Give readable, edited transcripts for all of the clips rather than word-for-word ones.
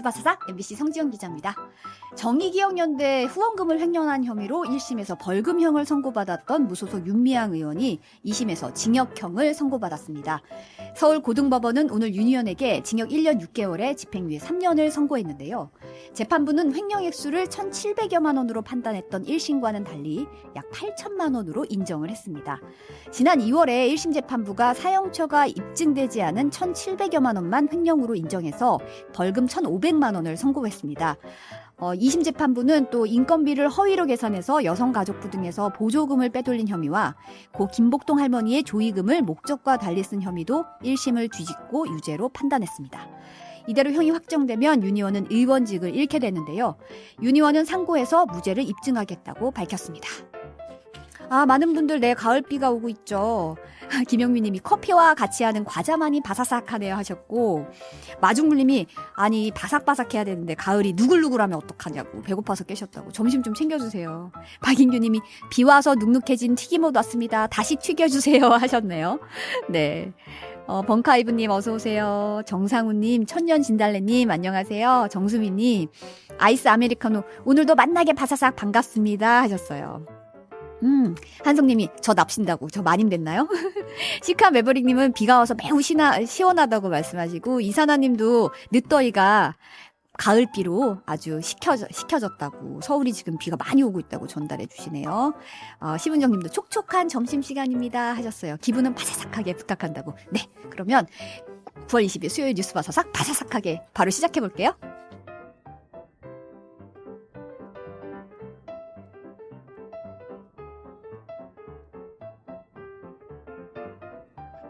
바사삭 MBC 성지영 기자입니다. 정의기억연대 후원금을 횡령한 혐의로 1심에서 벌금형을 선고받았던 무소속 윤미향 의원이 2심에서 징역형을 선고받았습니다. 서울고등법원은 오늘 윤 의원에게 징역 1년 6개월에 집행유예 3년을 선고했는데요. 재판부는 횡령 액수를 1,700여만 원으로 판단했던 1심과는 달리 약 8천만 원으로 인정을 했습니다. 지난 2월에 1심 재판부가 사형처가 입증되지 않은 1,700여만 원만 횡령으로 인정해서 벌금 1,500만 원을 선고했습니다. 2심 재판부는 또 인건비를 허위로 계산해서 여성가족부 등에서 보조금을 빼돌린 혐의와 고 김복동 할머니의 조의금을 목적과 달리 쓴 혐의도 1심을 뒤집고 유죄로 판단했습니다. 이대로 형이 확정되면 윤 의원은 의원직을 잃게 되는데요. 윤 의원은 상고해서 무죄를 입증하겠다고 밝혔습니다. 많은 분들 내일 가을비가 오고 있죠. 김영민 님이 커피와 같이 하는 과자만이 바사삭하네요 하셨고, 마중물님이 아니 바삭바삭해야 되는데 가을이 누글누글하면 어떡하냐고 배고파서 깨셨다고 점심 좀 챙겨주세요. 박인규 님이 비 와서 눅눅해진 튀김옷 왔습니다. 다시 튀겨주세요 하셨네요. 네. 벙카이브님 어서오세요. 정상우님, 천년진달래님 안녕하세요. 정수미님, 아이스 아메리카노 오늘도 만나게 바사삭 반갑습니다 하셨어요. 한성님이 저 납신다고 저 마님 됐나요? 시카 매버릭님은 비가 와서 매우 시원하다고 말씀하시고, 이사나님도 늦더위가 가을비로 아주 식혀졌다고, 서울이 지금 비가 많이 오고 있다고 전달해 주시네요. 시분정님도 촉촉한 점심시간입니다 하셨어요. 기분은 바사삭하게 부탁한다고. 네, 그러면 9월 20일 수요일 뉴스 바사삭 바사삭하게 바로 시작해 볼게요.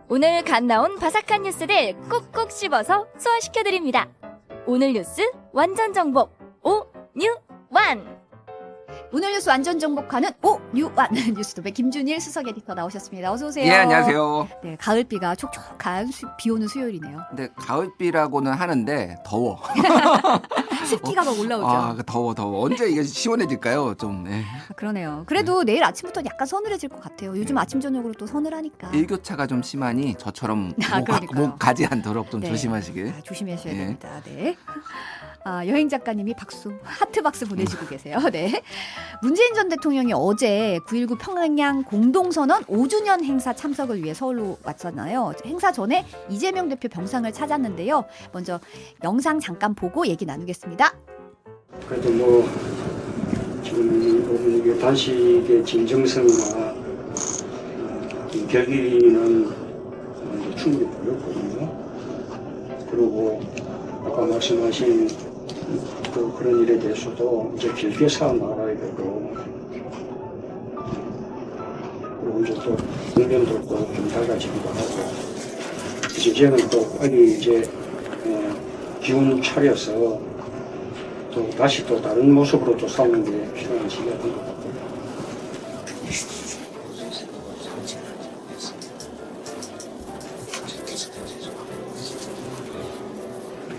오늘 갓 나온 바삭한 뉴스들 꾹꾹 씹어서 소화시켜드립니다. 오늘 뉴스 완전 정복 오뉴완. 오늘 뉴스 완전 정복하는 오뉴완 뉴스톱의 김준일 수석 에디터 나오셨습니다. 어서 오세요. 예, 안녕하세요. 네, 가을비가 촉촉한 비 오는 수요일이네요. 근데 가을비라고는 하는데 더워. 습기가 막 올라오죠. 더워. 언제 이게 시원해질까요? 좀. 네. 그러네요. 그래도 내일 아침부터 약간 서늘해질 것 같아요. 요즘 아침 저녁으로 또 서늘하니까. 일교차가 좀 심하니 저처럼 그러니까요. 목 가지 않도록 좀 네. 조심하시길. 조심하셔야 예. 됩니다. 네. 여행 작가님이 박수, 하트 박수 보내주고 계세요. 네. 문재인 전 대통령이 어제 9.19 평양 공동선언 5주년 행사 참석을 위해 서울로 왔잖아요. 행사 전에 이재명 대표 병상을 찾았는데요. 먼저 영상 잠깐 보고 얘기 나누겠습니다. 그래도 지금 이게 단식의 진정성이나 결기는 충분히 보였거든요. 그리고 아까 말씀하신 그런 일에 대해서도 이제 길게 쌓아 나가야 되고, 그리고 이제 또 국민들도 좀 달라지기도 하고, 이제는 또 빨리 이제 기운 차려서 또 다시 또 다른 모습으로 또 싸우는 게 필요한 시기가 된 것 같고요.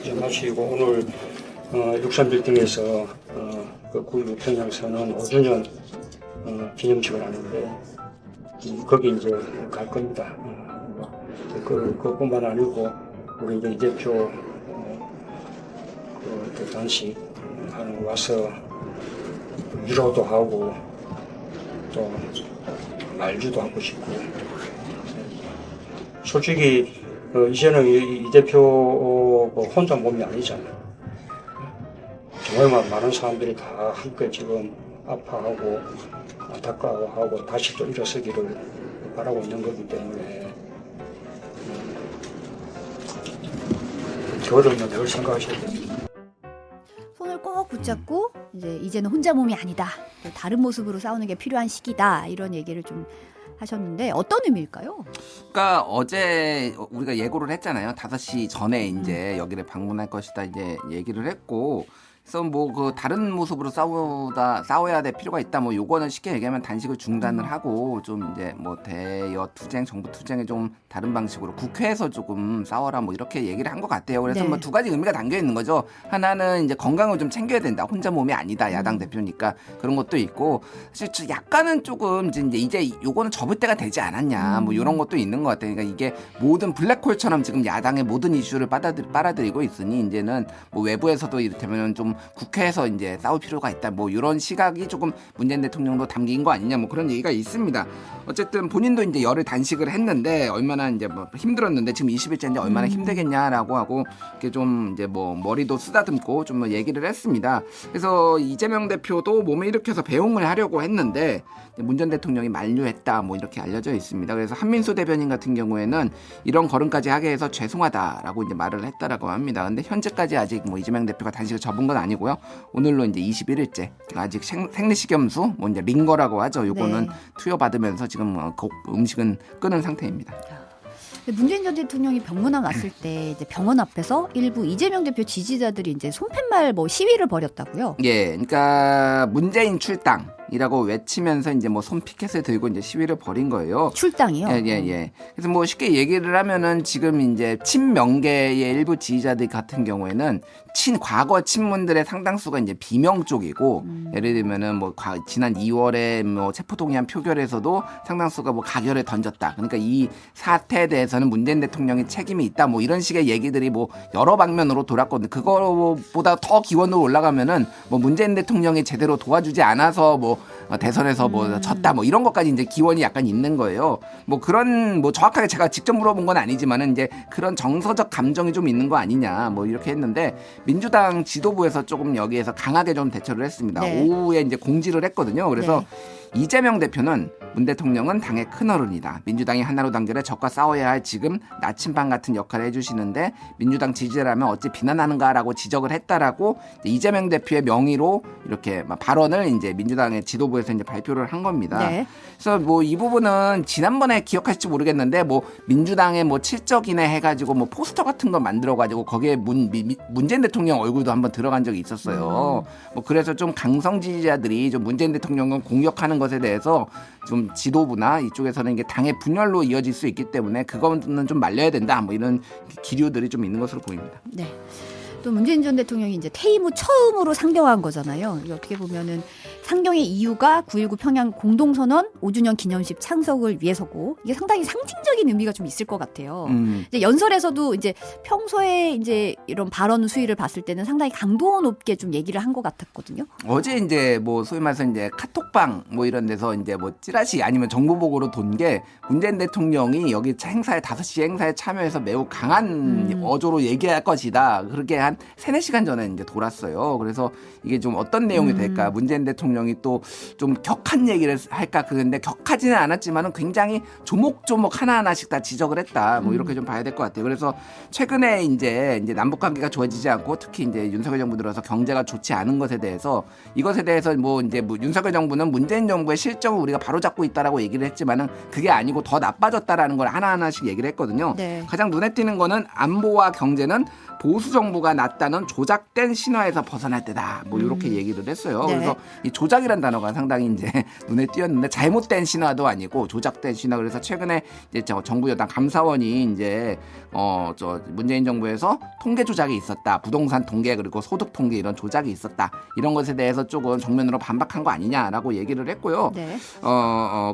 이제 마치고 오늘 63빌딩에서 그 9.19 평양선언 5주년 기념식을 하는데 거기 이제 갈 겁니다. 그것뿐만 아니고 우리 이제 이 대표 그 단식 하는 거 와서 위로도 하고 또 말주도 하고 싶고, 솔직히 이제는 이 대표 혼자 몸이 아니잖아요. 정말 많은 사람들이 다 함께 지금 아파하고 안타까워하고 다시 또 일어서기를 바라고 있는 거기 때문에 저를 늘 생각하셔야 됩니다. 손을 꼭 붙잡고 이제는 혼자 몸이 아니다. 또 다른 모습으로 싸우는 게 필요한 시기다. 이런 얘기를 좀 하셨는데 어떤 의미일까요? 그러니까 어제 우리가 예고를 했잖아요. 5시 전에 이제 여기를 방문할 것이다 이제 얘기를 했고, 그래서 뭐 그 다른 모습으로 싸워야 될 필요가 있다. 뭐 요거는 쉽게 얘기하면 단식을 중단을 하고 좀 이제 뭐 대여 투쟁, 정부 투쟁에 좀 다른 방식으로 국회에서 조금 싸워라 뭐 이렇게 얘기를 한 것 같아요. 그래서 네. 뭐 두 가지 의미가 담겨 있는 거죠. 하나는 이제 건강을 좀 챙겨야 된다. 혼자 몸이 아니다. 야당 대표니까 그런 것도 있고 사실 약간은 조금 이제 요거는 접을 때가 되지 않았냐. 뭐 이런 것도 있는 것 같아요. 그러니까 이게 모든 블랙홀처럼 지금 야당의 모든 이슈를 빨아들이고 있으니 이제는 뭐 외부에서도 이를테면 좀 국회에서 이제 싸울 필요가 있다. 뭐 이런 시각이 조금 문재인 대통령도 담긴 거 아니냐. 뭐 그런 얘기가 있습니다. 어쨌든 본인도 이제 열흘 단식을 했는데 얼마나 이제 뭐 힘들었는데 지금 20일째인데 얼마나 힘들겠냐라고 하고 이렇게 좀 이제 뭐 머리도 쓰다듬고 좀 얘기를 했습니다. 그래서 이재명 대표도 몸을 일으켜서 배웅을 하려고 했는데 문 전 대통령이 만류했다. 뭐 이렇게 알려져 있습니다. 그래서 한민수 대변인 같은 경우에는 이런 걸음까지 하게 해서 죄송하다라고 이제 말을 했다라고 합니다. 근데 현재까지 아직 뭐 이재명 대표가 단식을 접은 건 아니고요. 오늘로 이제 21일째. 아직 생리식염수, 뭐 이제 링거라고 하죠. 요거는 네. 투여받으면서 지금 음식은 끊은 상태입니다. 문재인 전 대통령이 병문안 왔을 때 이제 병원 앞에서 일부 이재명 대표 지지자들이 이제 손팻말 뭐 시위를 벌였다고요. 예, 그러니까 문재인 출당이라고 외치면서 이제 뭐 손피켓을 들고 이제 시위를 벌인 거예요. 출당이요. 예. 그래서 뭐 쉽게 얘기를 하면은 지금 이제 친명계의 일부 지지자들 같은 경우에는 과거 친문들의 상당수가 이제 비명 쪽이고 예를 들면은 뭐 지난 2월에 뭐 체포동의안 표결에서도 상당수가 뭐 가결을 던졌다. 그러니까 이 사태에 대해서는 문재인 대통령이 책임이 있다. 뭐 이런 식의 얘기들이 뭐 여러 방면으로 돌았거든요. 그거보다 더 기원으로 올라가면은 뭐 문재인 대통령이 제대로 도와주지 않아서 뭐 대선에서 뭐 졌다 뭐 이런 것까지 이제 기원이 약간 있는 거예요. 뭐 그런 뭐 정확하게 제가 직접 물어본 건 아니지만은 이제 그런 정서적 감정이 좀 있는 거 아니냐 뭐 이렇게 했는데 민주당 지도부에서 조금 여기에서 강하게 좀 대처를 했습니다. 네. 오후에 이제 공지를 했거든요. 그래서 이재명 대표는 문 대통령은 당의 큰어른이다. 민주당이 하나로 단결해 적과 싸워야 할 지금 나침반 같은 역할을 해주시는데 민주당 지지자라면 어찌 비난하는가라고 지적을 했다라고 이재명 대표의 명의로 이렇게 발언을 이제 민주당의 지도부에서 이제 발표를 한 겁니다. 네. 그래서 뭐 이 부분은 지난번에 기억하실지 모르겠는데 뭐 민주당의 뭐 칠적이네 해가지고 뭐 포스터 같은 거 만들어가지고 거기에 문재인 대통령 얼굴도 한번 들어간 적이 있었어요. 뭐 그래서 좀 강성 지지자들이 좀 문재인 대통령을 공격하는 것에 대해서 좀 지도부나 이쪽에서는 이게 당의 분열로 이어질 수 있기 때문에 그거는 좀 말려야 된다. 뭐 이런 기류들이 좀 있는 것으로 보입니다. 네. 또 문재인 전 대통령이 이제 퇴임 후 처음으로 상경한 거잖아요. 이게 어떻게 보면은 상경의 이유가 9.19 평양 공동선언 5주년 기념식 참석을 위해서고 이게 상당히 상징적인 의미가 좀 있을 것 같아요. 이제 연설에서도 이제 평소에 이제 이런 발언 수위를 봤을 때는 상당히 강도 높게 좀 얘기를 한 것 같았거든요. 어제 이제 뭐 소위 말해서 이제 카톡방 뭐 이런 데서 이제 뭐 찌라시 아니면 정보보고로 돈 게 문재인 대통령이 여기 행사에 5시 행사에 참여해서 매우 강한 어조로 얘기할 것이다. 그렇게 한 3-4시간 전에 이제 돌았어요. 그래서 이게 좀 어떤 내용이 될까? 문재인 대통령이 또 좀 격한 얘기를 할까? 그런데 격하지는 않았지만은 굉장히 조목조목 하나하나씩 다 지적을 했다. 뭐 이렇게 좀 봐야 될 것 같아요. 그래서 최근에 이제 남북 관계가 좋아지지 않고 특히 이제 윤석열 정부 들어서 경제가 좋지 않은 것에 대해서 이것에 대해서 뭐 이제 윤석열 정부는 문재인 정부의 실정을 우리가 바로잡고 있다라고 얘기를 했지만은 그게 아니고 더 나빠졌다라는 걸 하나하나씩 얘기를 했거든요. 네. 가장 눈에 띄는 거는 안보와 경제는 보수 정부가 낫다는 조작된 신화에서 벗어날 때다. 뭐 이렇게 얘기를 했어요. 네. 그래서 이 조작이란 단어가 상당히 이제 눈에 띄었는데 잘못된 신화도 아니고 조작된 신화. 그래서 최근에 이제 정부 여당 감사원이 이제 문재인 정부에서 통계 조작이 있었다. 부동산 통계 그리고 소득 통계 이런 조작이 있었다. 이런 것에 대해서 조금 정면으로 반박한 거 아니냐라고 얘기를 했고요. 네.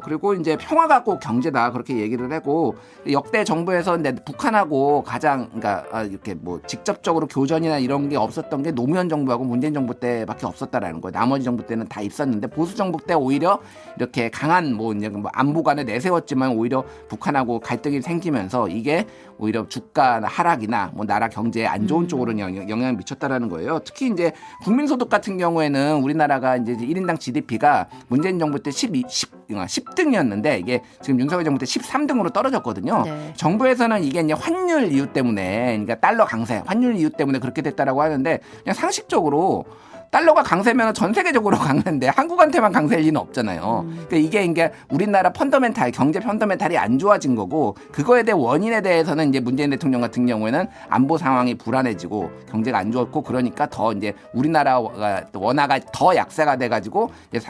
그리고 이제 평화가 꼭 경제다 그렇게 얘기를 하고 역대 정부에서 근데 북한하고 가장 그러니까 이렇게 뭐 직접적으로 교전이나 이런 게 없었던 게 노무현 정부하고 문재인 정부 때밖에 없었다라는 거예요. 나머지 정부 때는 다 있었는데 보수 정부 때 오히려 이렇게 강한 뭐 이제 안보관을 내세웠지만 오히려 북한하고 갈등이 생기면서 이게 오히려 주가 하락이나 뭐 나라 경제에 안 좋은 쪽으로 영향을 미쳤다라는 거예요. 특히 이제 국민소득 같은 경우에는 우리나라가 이제 1인당 GDP가 문재인 정부 때 10등이었는데 이게 지금 윤석열 정부 때 13등으로 떨어졌거든요. 네. 정부에서는 이게 이제 환율 이유 때문에 그러니까 달러 강세, 환율 이유 때문에 그렇게 됐다라고 하는데 그냥 상식적으로 달러가 강세면 전 세계적으로 강세인데 한국한테만 강세일 리는 없잖아요. 그러니까 이게 우리나라 경제 펀더멘탈이 안 좋아진 거고, 그거에 대해 원인에 대해서는 이제 문재인 대통령 같은 경우에는 안보 상황이 불안해지고 경제가 안 좋았고, 그러니까 더 이제 우리나라가 원화가 더 약세가 돼가지고 이제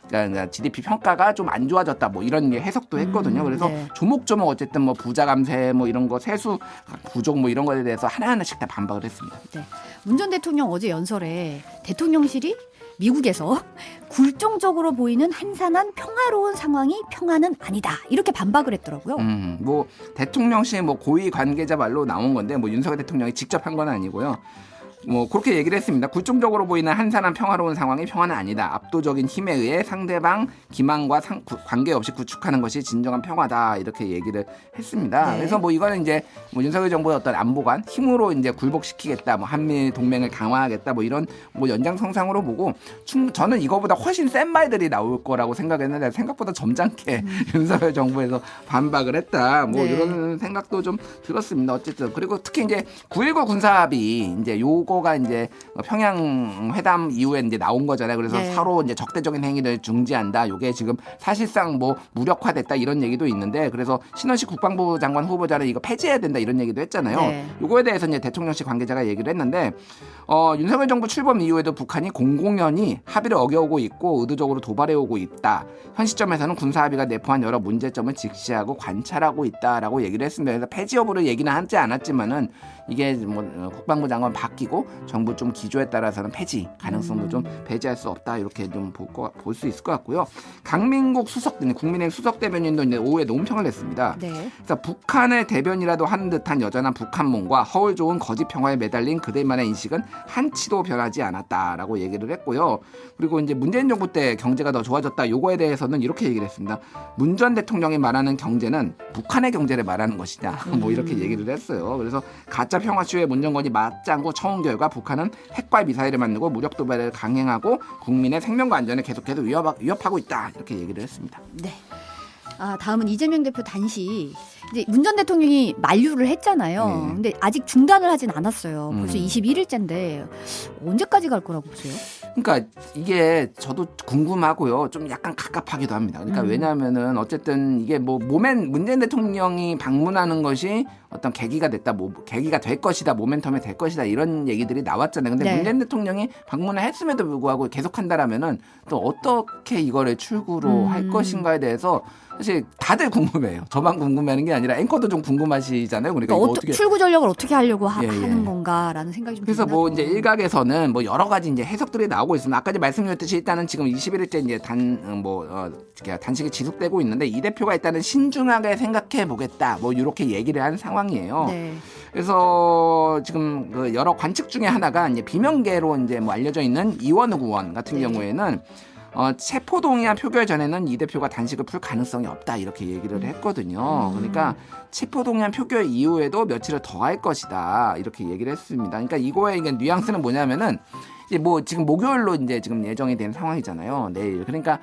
그러니까 GDP 평가가 좀 안 좋아졌다, 뭐 이런 해석도 했거든요. 그래서 네. 조목조목 어쨌든 뭐 부자 감세 뭐 이런 거, 세수 부족 뭐 이런 거에 대해서 하나하나씩 다 반박을 했습니다. 네. 문 전 대통령 어제 연설에 대통령실이 미국에서 굴종적으로 보이는 한산한 평화로운 상황이 평화는 아니다, 이렇게 반박을 했더라고요. 뭐 대통령실 뭐 고위 관계자 말로 나온 건데, 뭐 윤석열 대통령이 직접 한 건 아니고요. 뭐 그렇게 얘기를 했습니다. 굴종적으로 보이는 한산한 평화로운 상황이 평화는 아니다. 압도적인 힘에 의해 상대방 기만과 관계없이 구축하는 것이 진정한 평화다, 이렇게 얘기를 했습니다. 네. 그래서 뭐 이거는 이제 뭐 윤석열 정부의 어떤 안보관 힘으로 이제 굴복시키겠다, 뭐 한미 동맹을 강화하겠다, 뭐 이런 뭐 연장선상으로 보고, 저는 이거보다 훨씬 센 말들이 나올 거라고 생각했는데 생각보다 점잖게 윤석열 정부에서 반박을 했다, 뭐 네. 이런 생각도 좀 들었습니다. 어쨌든 그리고 특히 이제 9.19 군사합의 이제 요거가 이제 평양 회담 이후에 이제 나온 거잖아요. 그래서 네. 서로 이제 적대적인 행위를 중지한다. 요게 지금 사실상 뭐 무력화됐다, 이런 얘기도 있는데, 그래서 신원식 국방부 장관 후보자는 이거 폐지해야 된다, 이런 얘기도 했잖아요. 네. 요거에 대해서 이제 대통령실 관계자가 얘기를 했는데, 윤석열 정부 출범 이후에도 북한이 공공연히 합의를 어겨오고 있고 의도적으로 도발해오고 있다. 현 시점에서는 군사합의가 내포한 여러 문제점을 직시하고 관찰하고 있다라고 얘기를 했습니다. 그래서 폐지 여부를 얘기는 하지 않았지만은 이게 뭐 국방부 장관 바뀌고 정부 좀 기조에 따라서는 폐지 가능성도 좀 배제할 수 없다, 이렇게 좀 볼 수 있을 것 같고요. 강민국 국민의힘 수석 대변인도 이제 오후에 논평을 냈습니다. 네. 그래서 북한의 대변이라도 하는 듯한 여전한 북한몽과 허울 좋은 거짓 평화에 매달린 그들만의 인식은 한치도 변하지 않았다라고 얘기를 했고요. 그리고 이제 문재인 정부 때 경제가 더 좋아졌다, 요거에 대해서는 이렇게 얘기를 했습니다. 문 전 대통령이 말하는 경제는 북한의 경제를 말하는 것이냐, 뭐 이렇게 얘기를 했어요. 그래서 가짜 평화쇼에 문 정권이 맞장구 쳐온 결과 북한은 핵과 미사일을 만들고 무력 도발을 강행하고 국민의 생명과 안전을 계속해서 위협하고 있다, 이렇게 얘기를 했습니다. 네. 다음은 이재명 대표 단식. 이제 문 전 대통령이 만류를 했잖아요. 네. 근데 아직 중단을 하진 않았어요. 벌써 음. 21일째인데 언제까지 갈 거라고 보세요? 그러니까 이게 저도 궁금하고요. 좀 약간 갑갑하기도 합니다. 그러니까 왜냐하면은 어쨌든 이게 뭐 문재인 대통령이 방문하는 것이 어떤 계기가 됐다, 뭐 계기가 될 것이다, 모멘텀이 될 것이다, 이런 얘기들이 나왔잖아요. 근데 네. 문재인 대통령이 방문을 했음에도 불구하고 계속한다라면은 또 어떻게 이거를 출구로 할 것인가에 대해서 사실 다들 궁금해요. 저만 궁금해하는 게 아니라 앵커도 좀 궁금하시잖아요. 그러니까 이거 어떻게 출구 전략을 어떻게 하려고 예. 하는 건가라는 생각이 좀 그래서 들긴 뭐 하죠. 이제 일각에서는 뭐 여러 가지 이제 해석들이 나오고 있습니다. 아까 말씀드렸듯이 일단은 지금 21일째 이제 단식이 지속되고 있는데, 이 대표가 일단은 신중하게 생각해 보겠다, 뭐 이렇게 얘기를 한 상황이에요. 네. 그래서 지금 그 여러 관측 중에 하나가 이제 비명계로 이제 뭐 알려져 있는 이원우 의원 같은 네. 경우에는 체포동의안 표결 전에는 이 대표가 단식을 풀 가능성이 없다, 이렇게 얘기를 했거든요. 그러니까 체포동의안 표결 이후에도 며칠을 더 할 것이다, 이렇게 얘기를 했습니다. 그러니까 이거의 이게 뉘앙스는 뭐냐면은 이제 뭐 지금 목요일로 이제 지금 예정이 된 상황이잖아요. 내일. 그러니까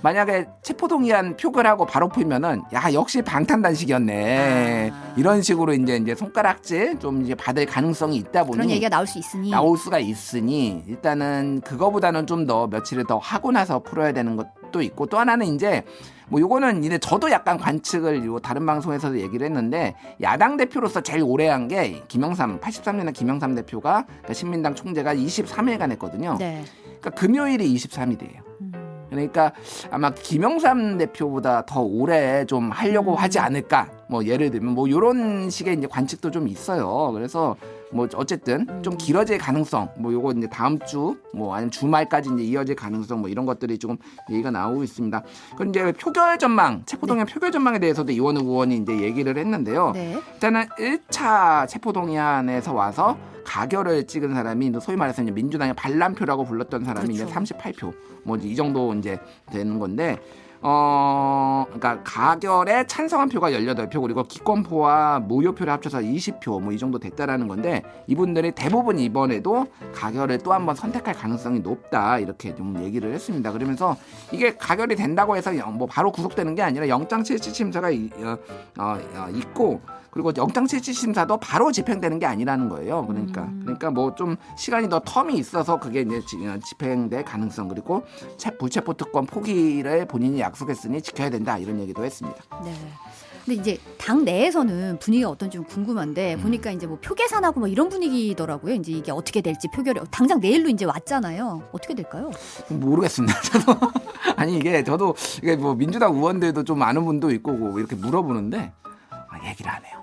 만약에 체포동의안 표결하고 바로 풀면은 야, 역시 방탄단식이었네, 이런 식으로 이제 손가락질 좀 이제 받을 가능성이 있다 보니 그런 얘기가 나올 수 있으니. 나올 수가 있으니 일단은 그거보다는 좀 더 며칠을 더 하고 나서 풀어야 되는 것도 있고, 또 하나는 이제 뭐 요거는 이제 저도 약간 관측을 요 다른 방송에서도 얘기를 했는데, 야당 대표로서 제일 오래 한 게 83년에 김영삼 대표가, 그러니까 신민당 총재가 23일간 했거든요. 네. 그러니까 금요일이 23일이에요. 그러니까 아마 김영삼 대표보다 더 오래 좀 하려고 하지 않을까, 뭐 예를 들면 뭐 이런 식의 이제 관측도 좀 있어요. 그래서 뭐 어쨌든 좀 길어질 가능성, 뭐 요거 이제 다음 주 뭐 아니면 주말까지 이제 이어질 가능성, 뭐 이런 것들이 조금 얘기가 나오고 있습니다. 그럼 이제 표결 전망, 체포동의안 표결 전망에 대해서도 이원우 의원이 이제 얘기를 했는데요. 네. 일단은 1차 체포동의안에서 와서 가결을 찍은 사람이 소위 말해서 이제 민주당의 반란표라고 불렀던 사람이 그렇죠. 이제 38표, 뭐 이 정도 이제 되는 건데, 그러니까 가결에 찬성한 표가 18표, 그리고 기권표와 무효표를 합쳐서 20표, 뭐 이 정도 됐다라는 건데, 이분들이 대부분 이번에도 가결을 또 한번 선택할 가능성이 높다, 이렇게 좀 얘기를 했습니다. 그러면서 이게 가결이 된다고 해서 뭐 바로 구속되는 게 아니라 영장 실질 심사가 있고, 그리고 영장실질심사도 바로 집행되는 게 아니라는 거예요. 그러니까 뭐 좀 시간이 더 텀이 있어서 그게 이제 집행될 가능성, 그리고 불체포 특권 포기를 본인이 약속했으니 지켜야 된다, 이런 얘기도 했습니다. 네. 근데 이제 당 내에서는 분위기가 어떤지 좀 궁금한데 보니까 이제 뭐 표 계산하고 뭐 이런 분위기더라고요. 이제 이게 어떻게 될지 표결이 당장 내일로 이제 왔잖아요. 어떻게 될까요? 모르겠습니다. 저도 아니 저도 이게 뭐 민주당 의원들도 좀 아는 분도 있고 뭐 이렇게 물어보는데 얘기를 안 해요.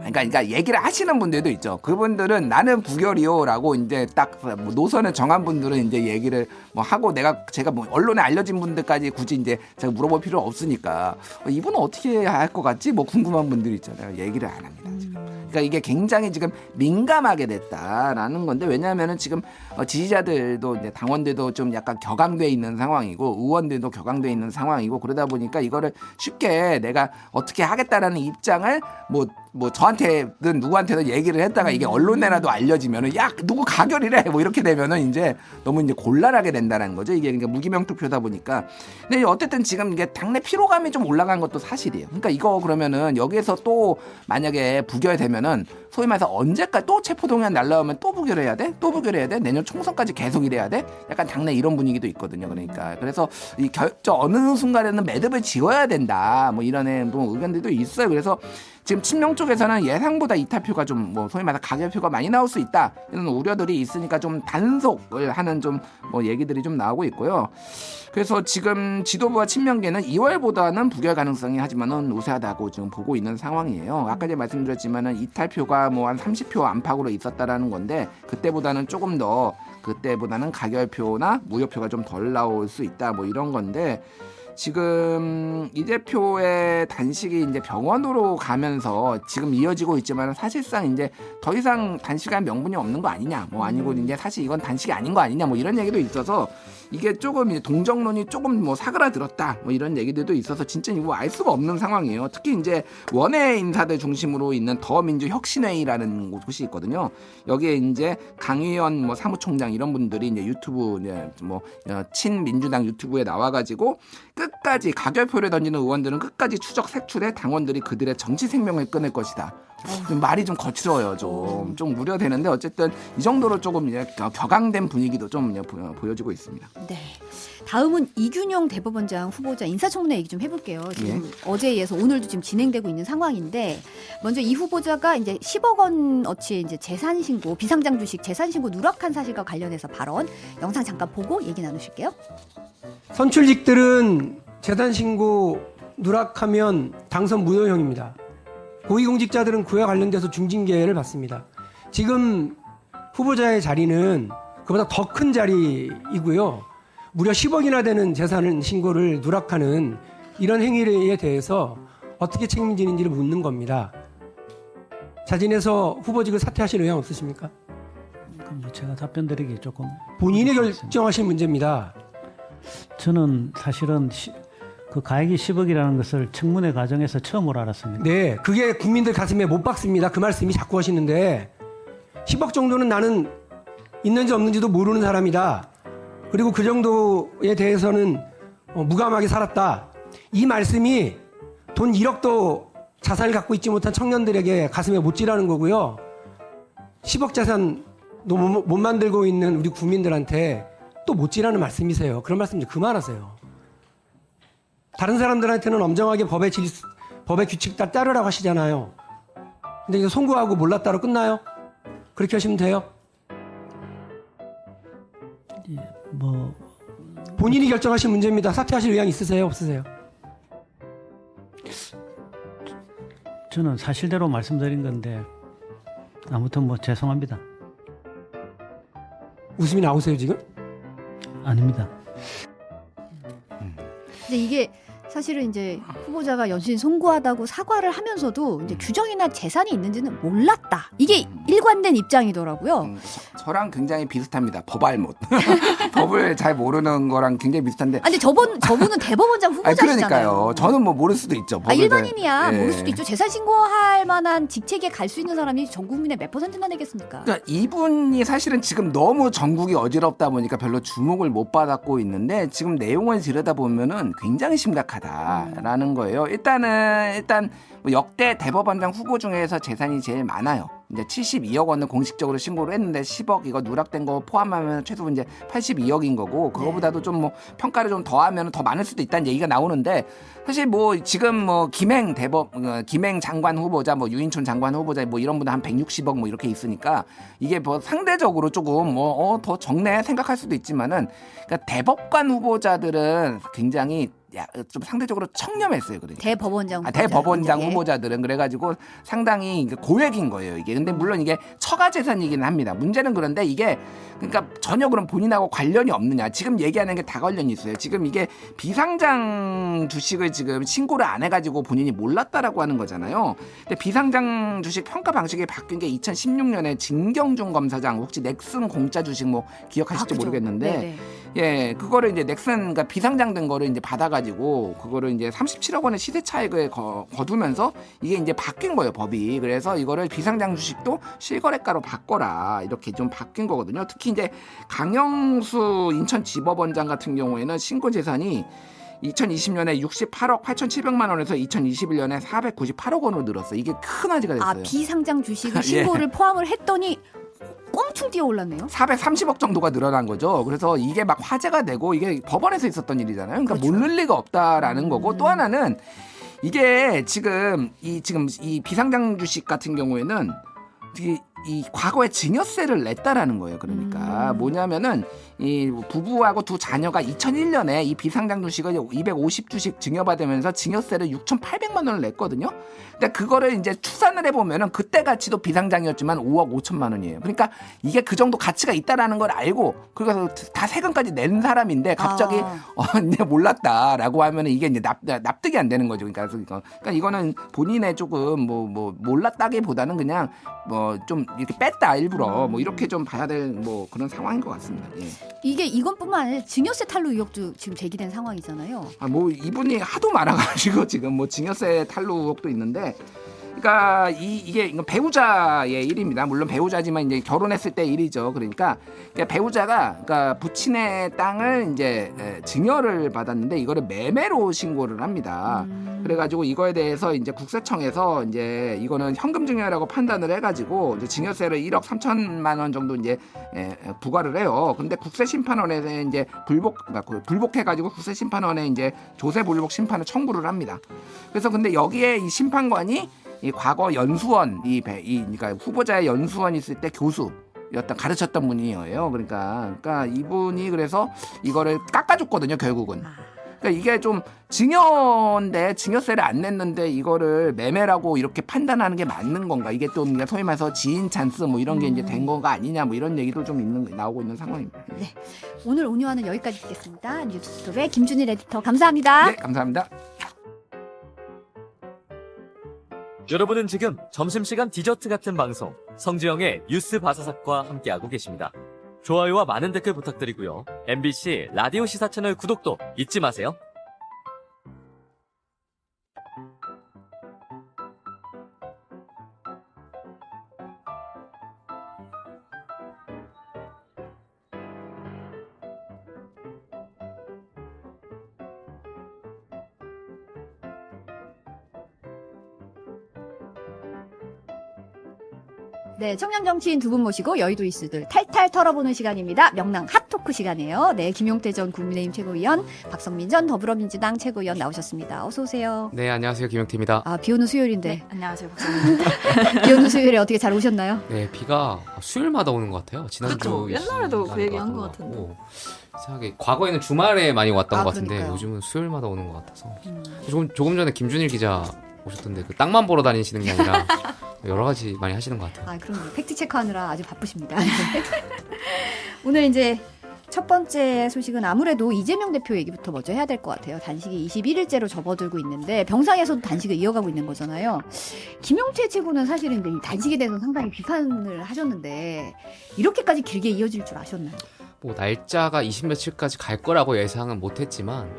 그러니까 얘기를 하시는 분들도 있죠. 그분들은 나는 부결이요라고 이제 딱 뭐 노선을 정한 분들은 이제 얘기를 뭐 하고 제가 뭐 언론에 알려진 분들까지 굳이 이제 제가 물어볼 필요 없으니까 이분은 어떻게 할 것 같지? 뭐 궁금한 분들 있잖아요. 얘기를 안 합니다. 지금. 그러니까 이게 굉장히 지금 민감하게 됐다라는 건데, 왜냐하면은 지금 지지자들도 이제 당원들도 좀 약간 격앙돼 있는 상황이고 의원들도 격앙돼 있는 상황이고, 그러다 보니까 이거를 쉽게 내가 어떻게 하겠다라는 입장을 뭐 저한테든 누구한테든 얘기를 했다가 이게 언론에라도 알려지면은 야 누구 가결이래 뭐 이렇게 되면은 이제 너무 이제 곤란하게 된다는 거죠. 이게 그러니까 무기명 투표다 보니까. 근데 어쨌든 지금 이게 당내 피로감이 좀 올라간 것도 사실이에요. 그러니까 이거 그러면은 여기에서 또 만약에 부결되면은 소위 말해서 언제까지 또 체포동의안 날라오면 또 부결해야 돼? 또 부결해야 돼? 내년 총선까지 계속 이래야 돼? 약간 당내 이런 분위기도 있거든요. 그러니까 그래서 저 어느 순간에는 매듭을 지어야 된다. 뭐 이런 뭐 의견들도 있어요. 그래서 지금 친명 쪽에서는 예상보다 이탈표가 좀 뭐 소위 말해서 가결표가 많이 나올 수 있다, 이런 우려들이 있으니까 좀 단속을 하는 좀 뭐 얘기들이 좀 나오고 있고요. 그래서 지금 지도부와 친명계는 2월보다는 부결 가능성이 하지만은 우세하다고 지금 보고 있는 상황이에요. 아까 전에 말씀드렸지만은 이탈표가 뭐 한 30표 안팎으로 있었다라는 건데 그때보다는 조금 더 그때보다는 가결표나 무효표가 좀 덜 나올 수 있다, 뭐 이런 건데. 지금 이 대표의 단식이 이제 병원으로 가면서 지금 이어지고 있지만 사실상 이제 더 이상 단식할 명분이 없는 거 아니냐, 뭐 아니고 이제 사실 이건 단식이 아닌 거 아니냐, 뭐 이런 얘기도 있어서 이게 조금 이제 동정론이 조금 뭐 사그라들었다, 뭐 이런 얘기들도 있어서 진짜 이거 알 수가 없는 상황이에요. 특히 이제 원외 인사들 중심으로 있는 더민주혁신회의라는 곳이 있거든요. 여기에 이제 강의원 뭐 사무총장 이런 분들이 이제 유튜브 이제 뭐 친민주당 유튜브에 나와가지고 끝까지 가결표를 던지는 의원들은 끝까지 추적 색출해 당원들이 그들의 정치 생명을 끊을 것이다. 말이 좀 거칠어요. 좀 우려되는데 어쨌든 이 정도로 조금 이제 격앙된 분위기도 좀 보여지고 있습니다. 네. 다음은 이균용 대법원장 후보자 인사청문회 얘기 좀 해볼게요. 지금 어제에 이어서 오늘도 지금 진행되고 있는 상황인데, 먼저 이 후보자가 이제 10억 원어치 이제 재산 신고, 비상장 주식 재산 신고 누락한 사실과 관련해서 발언 영상 잠깐 보고 얘기 나누실게요. 선출직들은 재산신고 누락하면 당선 무효형입니다. 고위공직자들은 그와 관련돼서 중징계를 받습니다. 지금 후보자의 자리는 그보다 더 큰 자리이고요. 무려 10억이나 되는 재산 신고를 누락하는 이런 행위에 대해서 어떻게 책임지는지를 묻는 겁니다. 자진해서 후보직을 사퇴하실 의향 없으십니까? 그럼 제가 답변 드리기 조금 본인이 결정하신 문제입니다. 저는 사실은 그 가액이 10억이라는 것을 청문회 과정에서 처음으로 알았습니다. 네, 그게 국민들 가슴에 못 박습니다. 그 말씀이 자꾸 하시는데 10억 정도는 나는 있는지 없는지도 모르는 사람이다. 그리고 그 정도에 대해서는 무감하게 살았다. 이 말씀이 돈 1억도 자산을 갖고 있지 못한 청년들에게 가슴에 못지라는 거고요. 10억 자산도 못 만들고 있는 우리 국민들한테 또 못지라는 말씀이세요. 그런 말씀 좀 그만하세요. 다른 사람들한테는 엄정하게 법의 규칙 다 따르라고 하시잖아요. 근데 이거 송구하고 몰랐다로 끝나요? 그렇게 하시면 돼요? 뭐 본인이 결정하신 문제입니다. 사퇴하실 의향 있으세요? 없으세요? 저는 사실대로 말씀드린 건데 아무튼 뭐 죄송합니다. 웃음이 나오세요 지금? 아닙니다. 근데 이게 사실은 이제 후보자가 연신 송구하다고 사과를 하면서도 이제 규정이나 재산이 있는지는 몰랐다. 이게 일관된 입장이더라고요. 저랑 굉장히 비슷합니다. 법알못. 법을 잘 모르는 거랑 굉장히 비슷한데. 아니 저분은 대법원장 후보자시잖아요. 그러니까요. 저는 뭐 모를 수도 있죠. 일반인이야 예. 모를 수도 있죠. 재산 신고할 만한 직책에 갈 수 있는 사람이 전 국민의 몇 퍼센트나 되겠습니까? 그러니까 이분이 사실은 지금 너무 전국이 어지럽다 보니까 별로 주목을 못 받았고 있는데 지금 내용을 들여다보면은 굉장히 심각하다. 명백하다라는 거예요. 일단 뭐 역대 대법원장 후보 중에서 재산이 제일 많아요. 이제 72억 원을 공식적으로 신고를 했는데 10억 이거 누락된 거 포함하면 최소 이제 82억인 거고 그거보다도 좀 뭐 평가를 좀 더하면 더 많을 수도 있다는 얘기가 나오는데 사실 뭐 지금 뭐 김행 장관 후보자 뭐 유인촌 장관 후보자 뭐 이런 분들 한 160억 뭐 이렇게 있으니까 이게 뭐 상대적으로 조금 뭐 더 적네 생각할 수도 있지만은 그러니까 대법관 후보자들은 굉장히 좀 상대적으로 청렴했어요. 그러니까. 대법원장 후보자. 대법원장 예. 후보자들은 그래가지고 상당히 고액인 거예요. 이게 근데 물론 이게 처가 재산이긴 합니다. 문제는 그런데 이게 그러니까 전혀 그럼 본인하고 관련이 없느냐. 지금 얘기하는 게 다 관련이 있어요. 지금 이게 비상장 주식을 지금 신고를 안 해가지고 본인이 몰랐다라고 하는 거잖아요. 근데 비상장 주식 평가 방식이 바뀐 게 2016년에 진경준 검사장 혹시 넥슨 공짜 주식 뭐 기억하실지 그죠. 모르겠는데 네네. 예, 그거를 이제 넥슨, 그러니까 비상장된 거를 이제 받아가지고 그거를 이제 37억 원의 시세 차익을 거두면서 이게 이제 바뀐 거예요, 법이. 그래서 이거를 비상장 주식도 실거래가로 바꿔라 이렇게 좀 바뀐 거거든요. 특히 이제 강영수 인천지법원장 같은 경우에는 신고 재산이 2020년에 68억 8,700만 원에서 2021년에 498억 원으로 늘었어요. 이게 큰 화제가 됐어요. 아, 비상장 주식을 예. 신고를 포함을 했더니 꽁충 뛰어 올랐네요. 430억 정도가 늘어난 거죠. 그래서 이게 막 화제가 되고 이게 법원에서 있었던 일이잖아요. 그러니까 그렇죠. 모를 리가 없다라는 거고 또 하나는 이게 지금 이 비상장 주식 같은 경우에는 이 과거에 증여세를 냈다라는 거예요. 그러니까 뭐냐면은 이 부부하고 두 자녀가 2001년에 이 비상장 주식을 250주식 증여받으면서 증여세를 6,800만 원을 냈거든요. 근데 그거를 이제 추산을 해보면은 그때 가치도 비상장이었지만 5억 5천만 원이에요. 그러니까 이게 그 정도 가치가 있다라는 걸 알고 그래서 다 세금까지 낸 사람인데 갑자기 이제 몰랐다라고 하면은 이게 이제 납득이 안 되는 거죠. 그러니까 이거는 본인의 조금 뭐 몰랐다기보다는 그냥 뭐 좀 이렇게 뺐다 일부러 뭐 이렇게 좀 봐야 될 뭐 그런 상황인 것 같습니다. 예. 이게 이것뿐만 아니라 증여세 탈루 의혹도 지금 제기된 상황이잖아요. 뭐 이분이 하도 많아가지고 지금 뭐 증여세 탈루 의혹도 있는데, 그러니까 이게 배우자의 일입니다. 물론 배우자지만 이제 결혼했을 때 일이죠. 그러니까 배우자가 그러니까 부친의 땅을 이제 증여를 받았는데 이거를 매매로 신고를 합니다. 그래가지고 이거에 대해서 이제 국세청에서 이제 이거는 현금 증여라고 판단을 해가지고 이제 증여세를 1억 3천만 원 정도 이제 부과를 해요. 근데 국세심판원에 이제 불복해가지고 국세심판원에 이제 조세 불복 심판을 청구를 합니다. 그래서 근데 여기에 이 심판관이 이 과거 연수원 그러니까 후보자의 연수원 있을 때 교수였던 가르쳤던 분이에요. 그러니까 이분이 그래서 이거를 깎아줬거든요. 결국은. 그러니까 이게 좀 증여인데 증여세를 안 냈는데 이거를 매매라고 이렇게 판단하는 게 맞는 건가? 이게 또 소위 말해서 지인 찬스 뭐 이런 게 이제 된 거가 아니냐 뭐 이런 얘기도 좀 나오고 있는 상황입니다. 네. 오늘 온유화는 여기까지 듣겠습니다. 뉴스톱의 김준일 에디터 감사합니다. 네, 감사합니다. 여러분은 지금 점심시간 디저트 같은 방송 성주영의 뉴스 바사삭과 함께하고 계십니다. 좋아요와 많은 댓글 부탁드리고요. MBC 라디오 시사 채널 구독도 잊지 마세요. 네, 청년 정치인 두 분 모시고 여의도 이슈들 탈탈 털어보는 시간입니다. 명랑 핫토크 시간이에요. 네, 김용태 전 국민의힘 최고위원, 박성민 전 더불어민주당 최고위원 나오셨습니다. 어서 오세요. 네, 안녕하세요. 김용태입니다. 아, 비 오는 수요일인데. 네, 안녕하세요, 박사님. 비 오는 수요일에 어떻게 잘 오셨나요? 네, 비가 수요일마다 오는 것 같아요. 지난주 그쵸. 옛날에도 그 얘기 한것 같은데. 같고. 이상하게 과거에는 주말에 많이 왔던 것 같은데 그러니까요. 요즘은 수요일마다 오는 것 같아서 조금 전에 김준일 기자 오셨던데 그 땅만 보러 다니시는 게 아니라 여러 가지 많이 하시는 것 같아요. 아, 그럼 팩트 체크하느라 아주 바쁘십니다. 오늘 이제 첫 번째 소식은 아무래도 이재명 대표 얘기부터 먼저 해야 될 것 같아요. 단식이 21일째로 접어들고 있는데 병상에서도 단식을 이어가고 있는 거잖아요. 김용태 최고는 사실은 이 단식에 대해서 상당히 비판을 하셨는데 이렇게까지 길게 이어질 줄 아셨나요? 뭐 날짜가 20며칠까지 갈 거라고 예상은 못했지만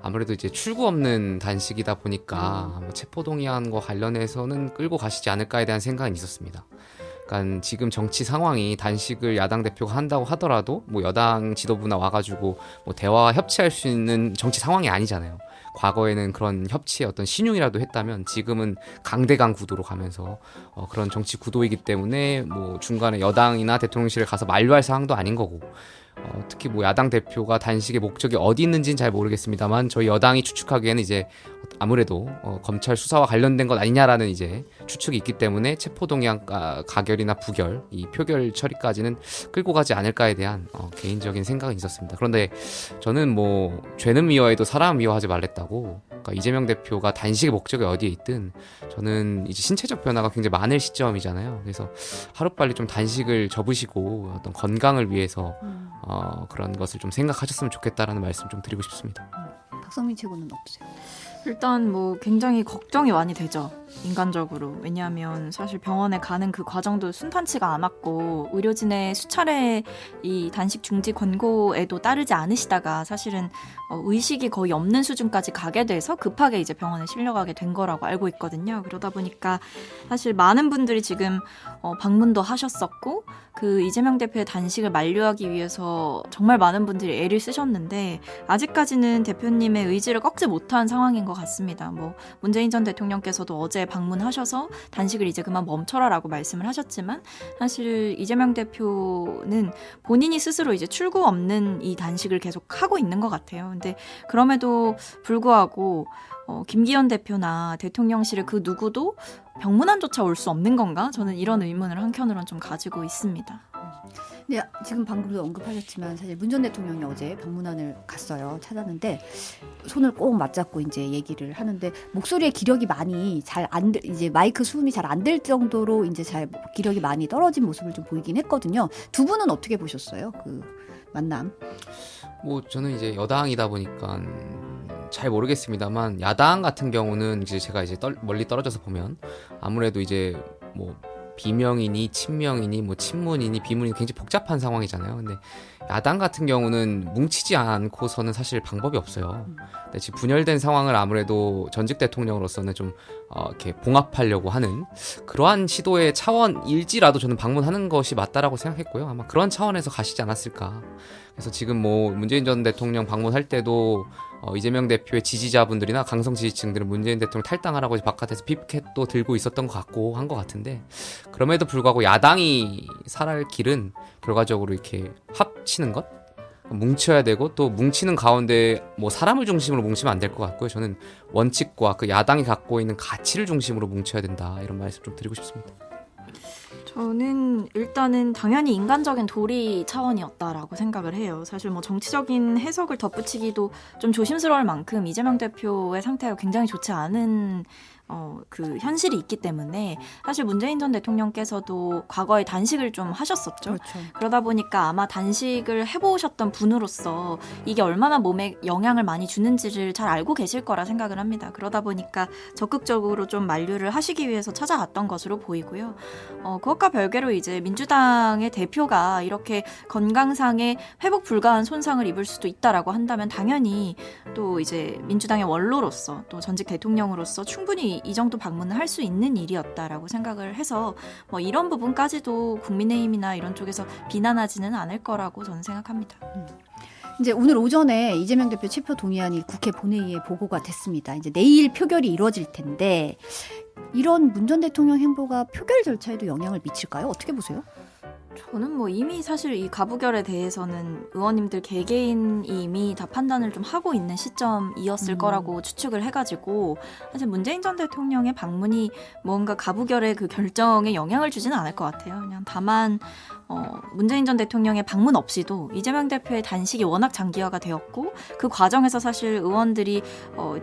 아무래도 이제 출구 없는 단식이다 보니까 뭐 체포동의안과 관련해서는 끌고 가시지 않을까에 대한 생각은 있었습니다. 그러니까 지금 정치 상황이 단식을 야당 대표가 한다고 하더라도 뭐 여당 지도부나 와가지고 뭐 대화와 협치할 수 있는 정치 상황이 아니잖아요. 과거에는 그런 협치의 어떤 신용이라도 했다면 지금은 강대강 구도로 가면서 그런 정치 구도이기 때문에 뭐 중간에 여당이나 대통령실에 가서 만류할 상황도 아닌 거고 특히 뭐 야당 대표가 단식의 목적이 어디 있는지는 잘 모르겠습니다만 저희 여당이 추측하기에는 이제 아무래도 검찰 수사와 관련된 것 아니냐라는 이제 추측이 있기 때문에 체포동의안 가결이나 부결, 이 표결 처리까지는 끌고 가지 않을까에 대한 개인적인 생각은 있었습니다. 그런데 저는 뭐 죄는 미워해도 사람 미워하지 말랬다고. 그러니까 이재명 대표가 단식의 목적이 어디에 있든 저는 이제 신체적 변화가 굉장히 많을 시점이잖아요. 그래서 하루빨리 좀 단식을 접으시고 어떤 건강을 위해서 그런 것을 좀 생각하셨으면 좋겠다라는 말씀 좀 드리고 싶습니다. 박성민 최고는 어떠세요? 일단 뭐 굉장히 걱정이 많이 되죠. 인간적으로. 왜냐하면 사실 병원에 가는 그 과정도 순탄치가 않았고 의료진의 수차례 이 단식 중지 권고에도 따르지 않으시다가 사실은 의식이 거의 없는 수준까지 가게 돼서 급하게 이제 병원에 실려가게 된 거라고 알고 있거든요. 그러다 보니까 사실 많은 분들이 지금 방문도 하셨었고 그 이재명 대표의 단식을 만류하기 위해서 정말 많은 분들이 애를 쓰셨는데 아직까지는 대표님의 의지를 꺾지 못한 상황인 것 같습니다. 뭐 문재인 전 대통령께서도 어제 방문하셔서 단식을 이제 그만 멈춰라라고 말씀을 하셨지만 사실 이재명 대표는 본인이 스스로 이제 출구 없는 이 단식을 계속 하고 있는 것 같아요. 근데 그럼에도 불구하고 김기현 대표나 대통령실의 그 누구도 병문안조차 올 수 없는 건가? 저는 이런 의문을 한켠으로는 좀 가지고 있습니다. 네, 지금 방금도 언급하셨지만 사실 문 전 대통령이 어제 병문안을 갔어요. 찾았는데 손을 꼭 맞잡고 이제 얘기를 하는데 목소리의 기력이 많이 잘 안 이제 마이크 수음이 잘 안 될 정도로 이제 잘 기력이 많이 떨어진 모습을 좀 보이긴 했거든요. 두 분은 어떻게 보셨어요? 그 만남? 뭐 저는 이제 여당이다 보니까 잘 모르겠습니다만 야당 같은 경우는 이제 제가 이제 멀리 떨어져서 보면 아무래도 이제 뭐 비명이니 친명이니 뭐 친문이니 비문이니 굉장히 복잡한 상황이잖아요. 근데 야당 같은 경우는 뭉치지 않고서는 사실 방법이 없어요. 근데 지금 분열된 상황을 아무래도 전직 대통령으로서는 좀 이렇게 봉합하려고 하는 그러한 시도의 차원일지라도 저는 방문하는 것이 맞다라고 생각했고요. 아마 그런 차원에서 가시지 않았을까. 그래서 지금 뭐 문재인 전 대통령 방문할 때도 이재명 대표의 지지자분들이나 강성 지지층들은 문재인 대통령 탈당하라고 바깥에서 피켓도 들고 있었던 것 같고 한 것 같은데 그럼에도 불구하고 야당이 살아갈 길은 결과적으로 이렇게 합치는 것? 뭉쳐야 되고 또 뭉치는 가운데 뭐 사람을 중심으로 뭉치면 안 될 것 같고요. 저는 원칙과 그 야당이 갖고 있는 가치를 중심으로 뭉쳐야 된다 이런 말씀 좀 드리고 싶습니다. 저는 일단은 당연히 인간적인 도리 차원이었다라고 생각을 해요. 사실 뭐 정치적인 해석을 덧붙이기도 좀 조심스러울 만큼 이재명 대표의 상태가 굉장히 좋지 않은 그 현실이 있기 때문에 사실 문재인 전 대통령께서도 과거에 단식을 좀 하셨었죠. 그렇죠. 그러다 보니까 아마 단식을 해보셨던 분으로서 이게 얼마나 몸에 영향을 많이 주는지를 잘 알고 계실 거라 생각을 합니다. 그러다 보니까 적극적으로 좀 만류를 하시기 위해서 찾아갔던 것으로 보이고요. 그것과 별개로 이제 민주당의 대표가 이렇게 건강상의 회복 불가한 손상을 입을 수도 있다라고 한다면 당연히 또 이제 민주당의 원로로서 또 전직 대통령으로서 충분히 이 정도 방문을 할 수 있는 일이었다라고 생각을 해서 뭐 이런 부분까지도 국민의힘이나 이런 쪽에서 비난하지는 않을 거라고 저는 생각합니다. 이제 오늘 오전에 이재명 대표 체포 동의안이 국회 본회의에 보고가 됐습니다. 이제 내일 표결이 이루어질 텐데 이런 문 전 대통령 행보가 표결 절차에도 영향을 미칠까요? 어떻게 보세요? 저는 뭐 이미 사실 이 가부결에 대해서는 의원님들 개개인이 이미 다 판단을 좀 하고 있는 시점이었을 거라고 추측을 해가지고 사실 문재인 전 대통령의 방문이 뭔가 가부결의 그 결정에 영향을 주지는 않을 것 같아요. 그냥 다만 문재인 전 대통령의 방문 없이도 이재명 대표의 단식이 워낙 장기화가 되었고 그 과정에서 사실 의원들이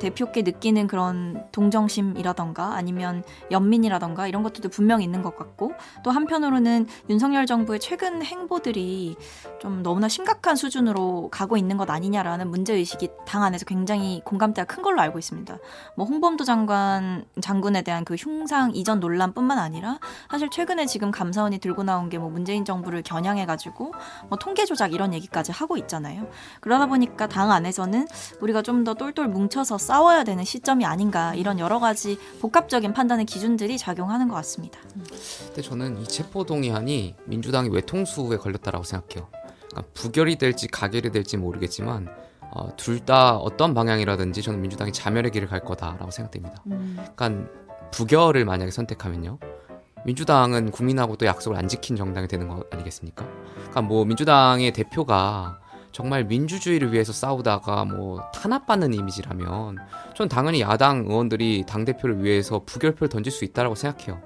대표께 느끼는 그런 동정심이라던가 아니면 연민이라던가 이런 것들도 분명히 있는 것 같고 또 한편으로는 윤석열 정부의 최근 행보들이 좀 너무나 심각한 수준으로 가고 있는 것 아니냐라는 문제의식이 당 안에서 굉장히 공감대가 큰 걸로 알고 있습니다. 뭐 홍범도 장군에 대한 그 흉상 이전 논란뿐만 아니라 사실 최근에 지금 감사원이 들고 나온 게 뭐 문재인 정부를 겨냥해가지고 뭐 통계 조작 이런 얘기까지 하고 있잖아요. 그러다 보니까 당 안에서는 우리가 좀 더 똘똘 뭉쳐서 싸워야 되는 시점이 아닌가 이런 여러 가지 복합적인 판단의 기준들이 작용하는 것 같습니다. 근데 저는 이 체포동의안이 민주당이 외통수에 걸렸다라고 생각해요. 그러니까 부결이 될지 가결이 될지 모르겠지만 둘 다 어떤 방향이라든지 저는 민주당이 자멸의 길을 갈 거다라고 생각됩니다. 그러니까 부결을 만약에 선택하면요. 민주당은 국민하고 또 약속을 안 지킨 정당이 되는 거 아니겠습니까? 그러니까 뭐 민주당의 대표가 정말 민주주의를 위해서 싸우다가 뭐 탄압받는 이미지라면 전 당연히 야당 의원들이 당대표를 위해서 부결표를 던질 수 있다고 생각해요.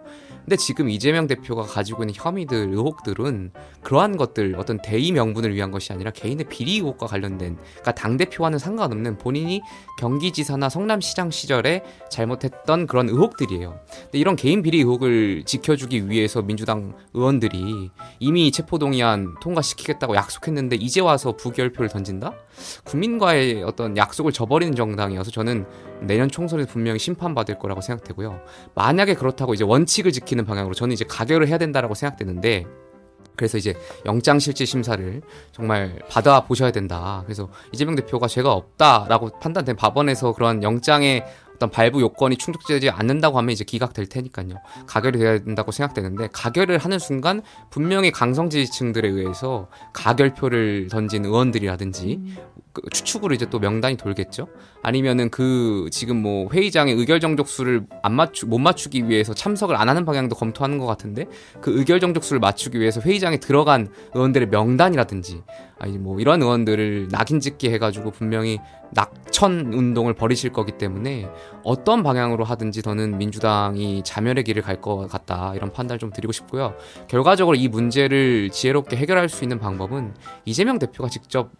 근데 지금 이재명 대표가 가지고 있는 혐의들, 의혹들은 그러한 것들, 어떤 대의 명분을 위한 것이 아니라 개인의 비리 의혹과 관련된, 그러니까 당대표와는 상관없는 본인이 경기지사나 성남시장 시절에 잘못했던 그런 의혹들이에요. 근데 이런 개인 비리 의혹을 지켜주기 위해서 민주당 의원들이 이미 체포동의안 통과시키겠다고 약속했는데 이제 와서 부결표를 던진다? 국민과의 어떤 약속을 저버리는 정당이어서 저는 내년 총선에서 분명히 심판받을 거라고 생각되고요. 만약에 그렇다고 이제 원칙을 지키는 방향으로 저는 이제 가결을 해야 된다라고 생각되는데, 그래서 이제 영장실질심사를 정말 받아보셔야 된다. 그래서 이재명 대표가 죄가 없다라고 판단된 법원에서 그런 영장의 어떤 발부 요건이 충족되지 않는다고 하면 이제 기각될 테니까요. 가결이 돼야 된다고 생각되는데, 가결을 하는 순간 분명히 강성 지지층들에 의해서 가결표를 던진 의원들이라든지 그 추측으로 이제 또 명단이 돌겠죠. 아니면은 그 지금 뭐 회의장의 의결 정족수를 못 맞추기 위해서 참석을 안 하는 방향도 검토하는 것 같은데, 그 의결 정족수를 맞추기 위해서 회의장에 들어간 의원들의 명단이라든지 아니 뭐 이런 의원들을 낙인 찍기 해가지고 분명히 낙천 운동을 벌이실 거기 때문에 어떤 방향으로 하든지 저는 민주당이 자멸의 길을 갈 것 같다, 이런 판단을 좀 드리고 싶고요. 결과적으로 이 문제를 지혜롭게 해결할 수 있는 방법은 이재명 대표가 직접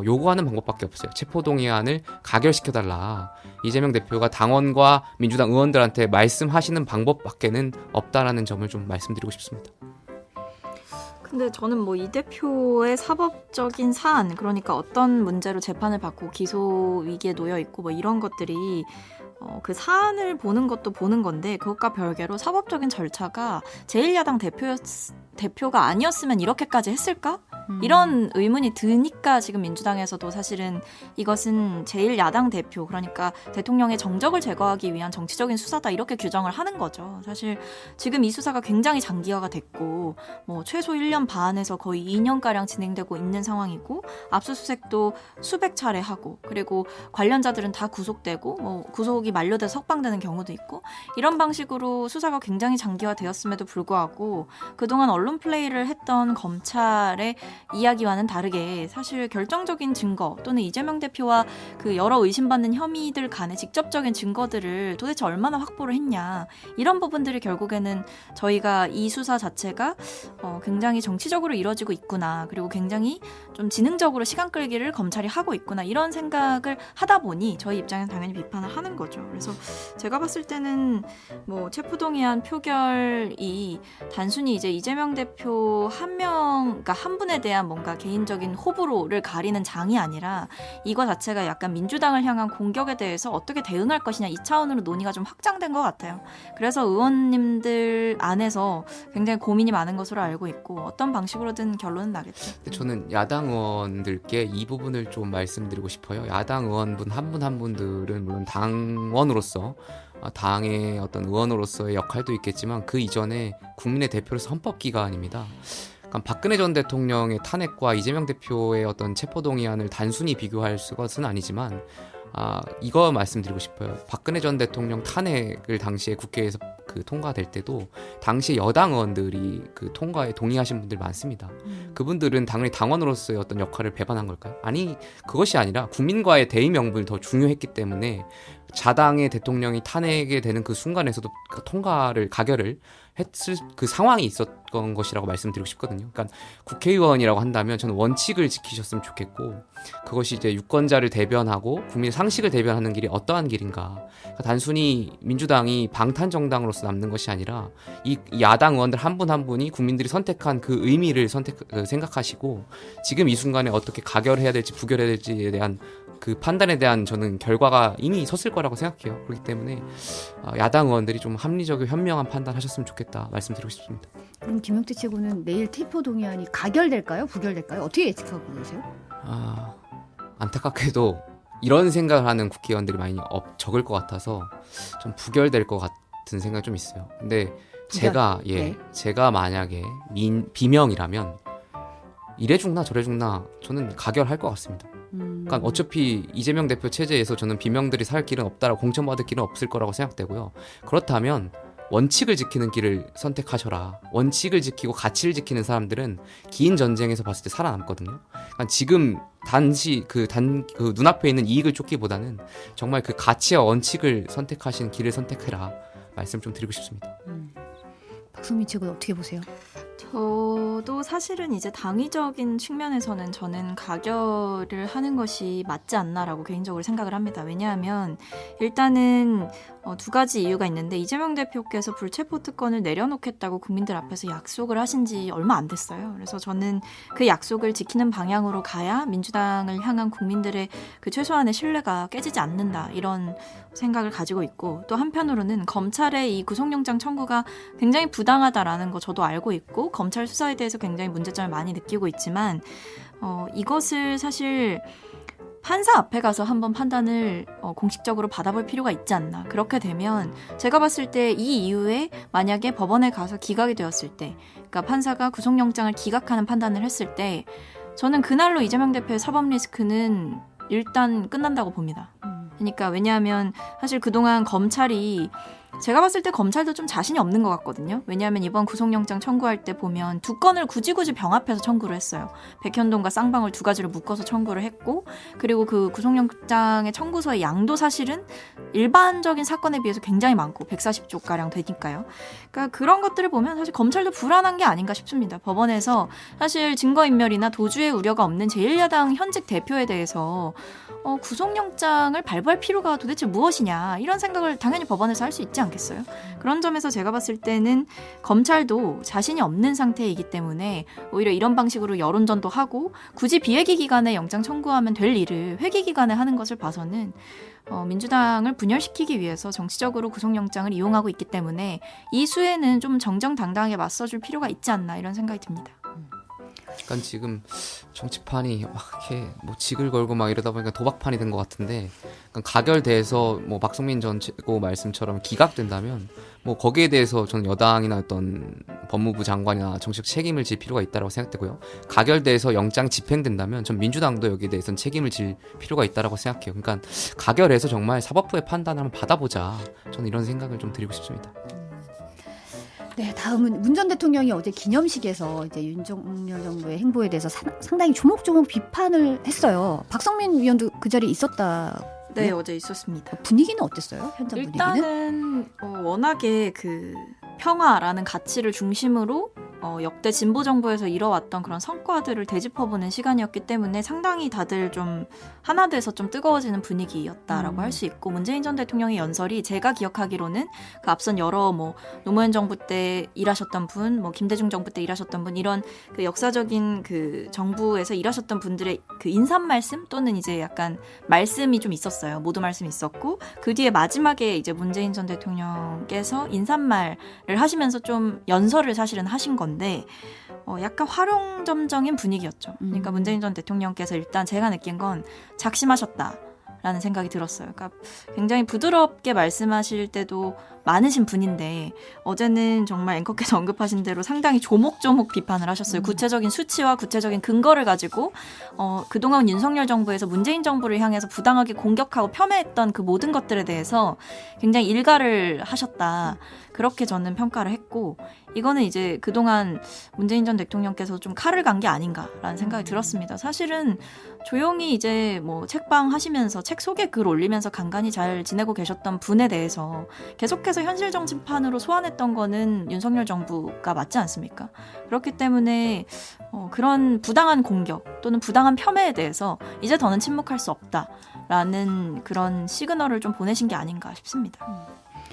요구하는 방법밖에 없어요. 체포동의안을 가결시켜달라. 이재명 대표가 당원과 민주당 의원들한테 말씀하시는 방법밖에는 없다라는 점을 좀 말씀드리고 싶습니다. 근데 저는 뭐 이 대표의 사법적인 사안, 그러니까 어떤 문제로 재판을 받고 기소 위기에 놓여 있고 뭐 이런 것들이 그 사안을 보는 것도 보는 건데, 그것과 별개로 사법적인 절차가 제1야당 대표가 아니었으면 이렇게까지 했을까? 이런 의문이 드니까 지금 민주당에서도 사실은 이것은 제1야당 대표, 그러니까 대통령의 정적을 제거하기 위한 정치적인 수사다, 이렇게 규정을 하는 거죠. 사실 지금 이 수사가 굉장히 장기화가 됐고 뭐 최소 1년 반에서 거의 2년가량 진행되고 있는 상황이고, 압수수색도 수백 차례 하고, 그리고 관련자들은 다 구속되고 뭐 구속이 만료돼서 석방되는 경우도 있고, 이런 방식으로 수사가 굉장히 장기화되었음에도 불구하고 그동안 언론 플레이를 했던 검찰의 이야기와는 다르게 사실 결정적인 증거 또는 이재명 대표와 그 여러 의심받는 혐의들 간의 직접적인 증거들을 도대체 얼마나 확보를 했냐, 이런 부분들이 결국에는 저희가 이 수사 자체가 굉장히 정치적으로 이루어지고 있구나, 그리고 굉장히 좀 지능적으로 시간 끌기를 검찰이 하고 있구나, 이런 생각을 하다 보니 저희 입장에서 당연히 비판을 하는 거죠. 그래서 제가 봤을 때는 뭐 체포동의안 표결이 단순히 이제 이재명 대표 그러니까 한 분에 대한 뭔가 개인적인 호불호를 가리는 장이 아니라 이거 자체가 약간 민주당을 향한 공격에 대해서 어떻게 대응할 것이냐, 이 차원으로 논의가 좀 확장된 것 같아요. 그래서 의원님들 안에서 굉장히 고민이 많은 것으로 알고 있고 어떤 방식으로든 결론은 나겠죠. 근데 저는 야당 의원들께 이 부분을 좀 말씀드리고 싶어요. 야당 의원분 한 분 한 분들은 물론 당원으로서 당의 어떤 의원으로서의 역할도 있겠지만 그 이전에 국민의 대표로서 헌법기관입니다. 그러니까 박근혜 전 대통령의 탄핵과 이재명 대표의 어떤 체포동의안을 단순히 비교할 것은 아니지만 이거 말씀드리고 싶어요. 박근혜 전 대통령 탄핵을 당시에 국회에서 그 통과될 때도 당시 여당 의원들이 그 통과에 동의하신 분들 많습니다. 그분들은 당연히 당원으로서의 어떤 역할을 배반한 걸까요? 아니, 그것이 아니라 국민과의 대의 명분이 더 중요했기 때문에 자당의 대통령이 탄핵이 되는 그 순간에서도 그 가결을 했을 그 상황이 있었던 것이라고 말씀드리고 싶거든요. 그러니까 국회의원이라고 한다면 저는 원칙을 지키셨으면 좋겠고, 그것이 이제 유권자를 대변하고 국민 상식을 대변하는 길이 어떠한 길인가. 그러니까 단순히 민주당이 방탄정당으로서 남는 것이 아니라 이 야당 의원들 한 분 한 분이 국민들이 선택한 그 의미를 생각하시고 지금 이 순간에 어떻게 가결해야 될지 부결해야 될지에 대한 그 판단에 대한 저는 결과가 이미 섰을 거라고 생각해요. 그렇기 때문에 야당 의원들이 좀 합리적이고 현명한 판단하셨으면 좋겠다 말씀드리고 싶습니다. 그럼 김용태 최고는 내일 체포동의안이 가결될까요? 부결될까요? 어떻게 예측하고 계세요? 안타깝게도 이런 생각을 하는 국회의원들이 많이 적을 것 같아서 좀 부결될 것 같은 생각이 좀 있어요. 근데 제가 만약에 비명이라면 이래 죽나 저래 죽나 저는 가결할 것 같습니다. 그러니까 어차피 이재명 대표 체제에서 저는 비명들이 살 길은 없다라고 공천받을 길은 없을 거라고 생각되고요. 그렇다면 원칙을 지키는 길을 선택하셔라. 원칙을 지키고 가치를 지키는 사람들은 긴 전쟁에서 봤을 때 살아남거든요. 그러니까 지금 단지 그 눈앞에 있는 이익을 쫓기보다는 정말 그 가치와 원칙을 선택하신 길을 선택해라. 말씀 좀 드리고 싶습니다. 박성민 측은 어떻게 보세요? 저도 사실은 이제 당위적인 측면에서는 저는 가결을 하는 것이 맞지 않나라고 개인적으로 생각을 합니다. 왜냐하면 일단은 두 가지 이유가 있는데 이재명 대표께서 불체포 특권을 내려놓겠다고 국민들 앞에서 약속을 하신 지 얼마 안 됐어요. 그래서 저는 그 약속을 지키는 방향으로 가야 민주당을 향한 국민들의 그 최소한의 신뢰가 깨지지 않는다 이런 생각을 가지고 있고 또 한편으로는 검찰의 이 구속영장 청구가 굉장히 부당하다라는 거 저도 알고 있고 검찰 수사에 대해서 굉장히 문제점을 많이 느끼고 있지만 이것을 사실 판사 앞에 가서 한번 판단을 공식적으로 받아볼 필요가 있지 않나. 그렇게 되면 제가 봤을 때 이 이후에 만약에 법원에 가서 기각이 되었을 때 그러니까 판사가 구속영장을 기각하는 판단을 했을 때 저는 그날로 이재명 대표의 사법 리스크는 일단 끝난다고 봅니다. 그러니까 왜냐하면 사실 그동안 검찰이 제가 봤을 때 검찰도 좀 자신이 없는 것 같거든요. 왜냐하면 이번 구속영장 청구할 때 보면 두 건을 굳이 병합해서 청구를 했어요. 백현동과 쌍방울 두 가지를 묶어서 청구를 했고 그리고 그 구속영장의 청구서의 양도 사실은 일반적인 사건에 비해서 굉장히 많고 140쪽가량 되니까요. 그러니까 그런 것들을 보면 사실 검찰도 불안한 게 아닌가 싶습니다. 법원에서 사실 증거인멸이나 도주의 우려가 없는 제1야당 현직 대표에 대해서 구속영장을 발부할 필요가 도대체 무엇이냐 이런 생각을 당연히 법원에서 할 수 있지 않겠어요? 그런 점에서 제가 봤을 때는 검찰도 자신이 없는 상태이기 때문에 오히려 이런 방식으로 여론전도 하고 굳이 비회기 기간에 영장 청구하면 될 일을 회기 기간에 하는 것을 봐서는 민주당을 분열시키기 위해서 정치적으로 구속영장을 이용하고 있기 때문에 이 수에는 좀 정정당당하게 맞서줄 필요가 있지 않나 이런 생각이 듭니다. 약간 지금 정치판이 막 이렇게 뭐 직을 걸고 막 이러다 보니까 도박판이 된 것 같은데 가결돼서 뭐 박성민 전 최고 말씀처럼 기각된다면 뭐 거기에 대해서 저는 여당이나 어떤 법무부 장관이나 정치적 책임을 질 필요가 있다고 생각되고요. 가결돼서 영장 집행된다면 전 민주당도 여기에 대해서는 책임을 질 필요가 있다고 생각해요. 그러니까 가결해서 정말 사법부의 판단을 한번 받아보자. 저는 이런 생각을 좀 드리고 싶습니다. 네, 다음은 문 전 대통령이 어제 기념식에서 이제 윤석열 정부의 행보에 대해서 상당히 조목조목 비판을 했어요. 박성민 위원도 그 자리에 있었다. 네, 어제 있었습니다. 분위기는 어땠어요? 현장 분위기는? 일단은 워낙에 그 평화라는 가치를 중심으로 역대 진보 정부에서 이뤄왔던 그런 성과들을 되짚어보는 시간이었기 때문에 상당히 다들 좀 하나 돼서 좀 뜨거워지는 분위기였다라고 할 수 있고 문재인 전 대통령의 연설이 제가 기억하기로는 그 앞선 여러 뭐 노무현 정부 때 일하셨던 분, 뭐 김대중 정부 때 일하셨던 분 이런 그 역사적인 그 정부에서 일하셨던 분들의 그 인사 말씀 또는 이제 약간 말씀이 좀 있었어요. 모두 말씀이 있었고 그 뒤에 마지막에 이제 문재인 전 대통령께서 인사말을 하시면서 좀 연설을 사실은 하신 건데 약간 활용점정인 분위기였죠. 그러니까 문재인 전 대통령께서 일단 제가 느낀 건 작심하셨다라는 생각이 들었어요. 그러니까 굉장히 부드럽게 말씀하실 때도 많으신 분인데 어제는 정말 앵커께서 언급하신 대로 상당히 조목조목 비판을 하셨어요. 구체적인 수치와 구체적인 근거를 가지고 그동안 윤석열 정부에서 문재인 정부를 향해서 부당하게 공격하고 폄훼했던 그 모든 것들에 대해서 굉장히 일가를 하셨다. 그렇게 저는 평가를 했고 이거는 이제 그동안 문재인 전 대통령께서 좀 칼을 간 게 아닌가라는 생각이 들었습니다. 사실은 조용히 이제 뭐 책방 하시면서 책 소개 글 올리면서 간간히 잘 지내고 계셨던 분에 대해서 계속해서 현실 정치판으로 소환했던 거는 윤석열 정부가 맞지 않습니까? 그렇기 때문에 그런 부당한 공격 또는 부당한 폄훼에 대해서 이제 더는 침묵할 수 없다라는 그런 시그널을 좀 보내신 게 아닌가 싶습니다.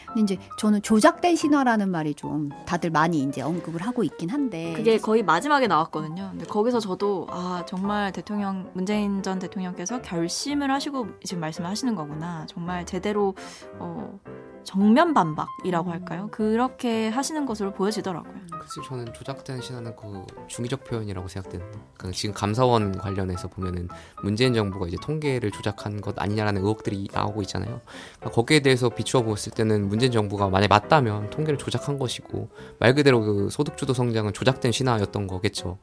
근데 이제 저는 조작된 신화라는 말이 좀 다들 많이 이제 언급을 하고 있긴 한데 그게 거의 마지막에 나왔거든요. 근데 거기서 저도 정말 문재인 전 대통령께서 결심을 하시고 지금 말씀을 하시는 거구나. 정말 제대로 정면 반박이라고 할까요? 그렇게 하시는 것으로 보여지더라고요. 글쎄 저는 조작된 신화는 그 중의적 표현이라고 생각되는데 그러니까 지금 감사원 관련해서 보면은 문재인 정부가 이제 통계를 조작한 것 아니냐라는 의혹들이 나오고 있잖아요. 그러니까 거기에 대해서 비추어 보았을 때는 문재인 정부가 만약 맞다면 통계를 조작한 것이고 말 그대로 그 소득주도 성장은 조작된 신화였던 거겠죠.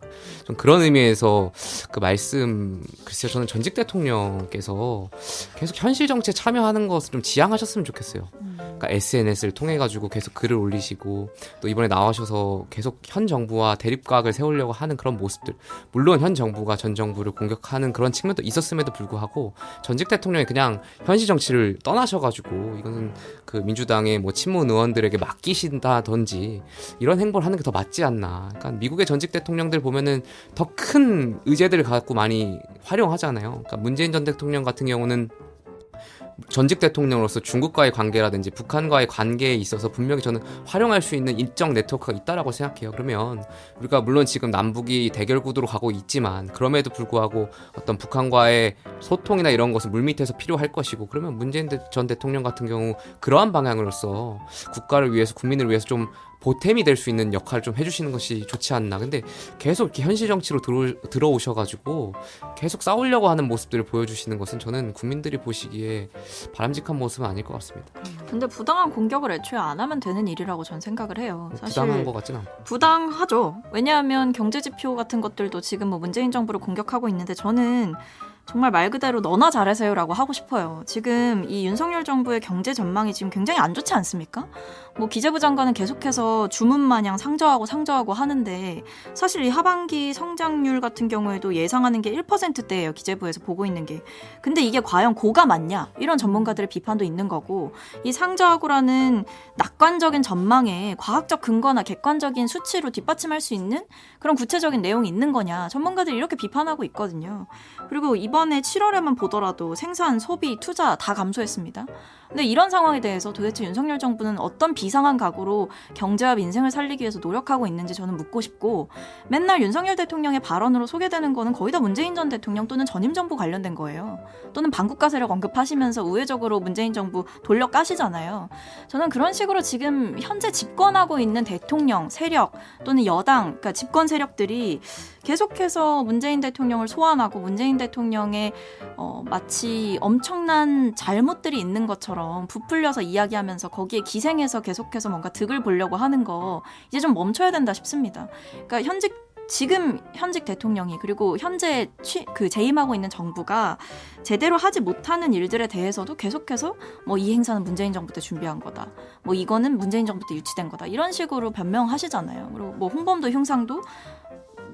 좀 그런 의미에서 그 말씀 글쎄요 저는 전직 대통령께서 계속 현실 정치에 참여하는 것을 좀 지양하셨으면 좋겠어요. 그러니까 SNS를 통해 가지고 계속 글을 올리시고 또 이번에 나와셔서 계속 현 정부와 대립각을 세우려고 하는 그런 모습들 물론 현 정부가 전 정부를 공격하는 그런 측면도 있었음에도 불구하고 전직 대통령이 그냥 현실 정치를 떠나셔가지고 이거는 그 민주당의 뭐 친문 의원들에게 맡기신다든지 이런 행보를 하는 게 더 맞지 않나. 그러니까 미국의 전직 대통령들 보면은 더 큰 의제들을 갖고 많이 활용하잖아요. 그러니까 문재인 전 대통령 같은 경우는 전직 대통령으로서 중국과의 관계라든지 북한과의 관계에 있어서 분명히 저는 활용할 수 있는 일정 네트워크가 있다라고 생각해요. 그러면 우리가 물론 지금 남북이 대결 구도로 가고 있지만 그럼에도 불구하고 어떤 북한과의 소통이나 이런 것은 물밑에서 필요할 것이고 그러면 문재인 전 대통령 같은 경우 그러한 방향으로서 국가를 위해서 국민을 위해서 좀 보탬이 될 수 있는 역할을 좀 해주시는 것이 좋지 않나. 근데 계속 이렇게 현실 정치로 들어오셔가지고 계속 싸우려고 하는 모습들을 보여주시는 것은 저는 국민들이 보시기에 바람직한 모습은 아닐 것 같습니다. 근데 부당한 공격을 애초에 안 하면 되는 일이라고 전 생각을 해요. 사실 부당한 것 같진 않고. 부당하죠. 왜냐하면 경제지표 같은 것들도 지금 뭐 문재인 정부를 공격하고 있는데 저는 정말 말 그대로 너나 잘하세요라고 하고 싶어요. 지금 이 윤석열 정부의 경제 전망이 지금 굉장히 안 좋지 않습니까? 뭐 기재부 장관은 계속해서 주문 마냥 상저하고 하는데 사실 이 하반기 성장률 같은 경우에도 예상하는 게 1%대예요. 기재부에서 보고 있는 게. 근데 이게 과연 고가 맞냐? 이런 전문가들의 비판도 있는 거고 이 상저하고라는 낙관적인 전망에 과학적 근거나 객관적인 수치로 뒷받침할 수 있는 그런 구체적인 내용이 있는 거냐? 전문가들이 이렇게 비판하고 있거든요. 그리고 이번에 7월에만 보더라도 생산, 소비, 투자 다 감소했습니다. 근데 이런 상황에 대해서 도대체 윤석열 정부는 어떤 비상한 각오로 경제와 민생을 살리기 위해서 노력하고 있는지 저는 묻고 싶고 맨날 윤석열 대통령의 발언으로 소개되는 거는 거의 다 문재인 전 대통령 또는 전임 정부 관련된 거예요. 또는 반국가 세력 언급하시면서 우회적으로 문재인 정부 돌려 까시잖아요. 저는 그런 식으로 지금 현재 집권하고 있는 대통령, 세력 또는 여당, 그러니까 집권 세력들이 계속해서 문재인 대통령을 소환하고 문재인 대통령의 마치 엄청난 잘못들이 있는 것처럼 부풀려서 이야기하면서 거기에 기생해서 계속해서 뭔가 득을 보려고 하는 거 이제 좀 멈춰야 된다 싶습니다. 그러니까 지금 현직 대통령이 그리고 현재 재임하고 있는 정부가 제대로 하지 못하는 일들에 대해서도 계속해서 뭐 이 행사는 문재인 정부 때 준비한 거다. 뭐 이거는 문재인 정부 때 유치된 거다. 이런 식으로 변명하시잖아요. 그리고 뭐 홍범도 흉상도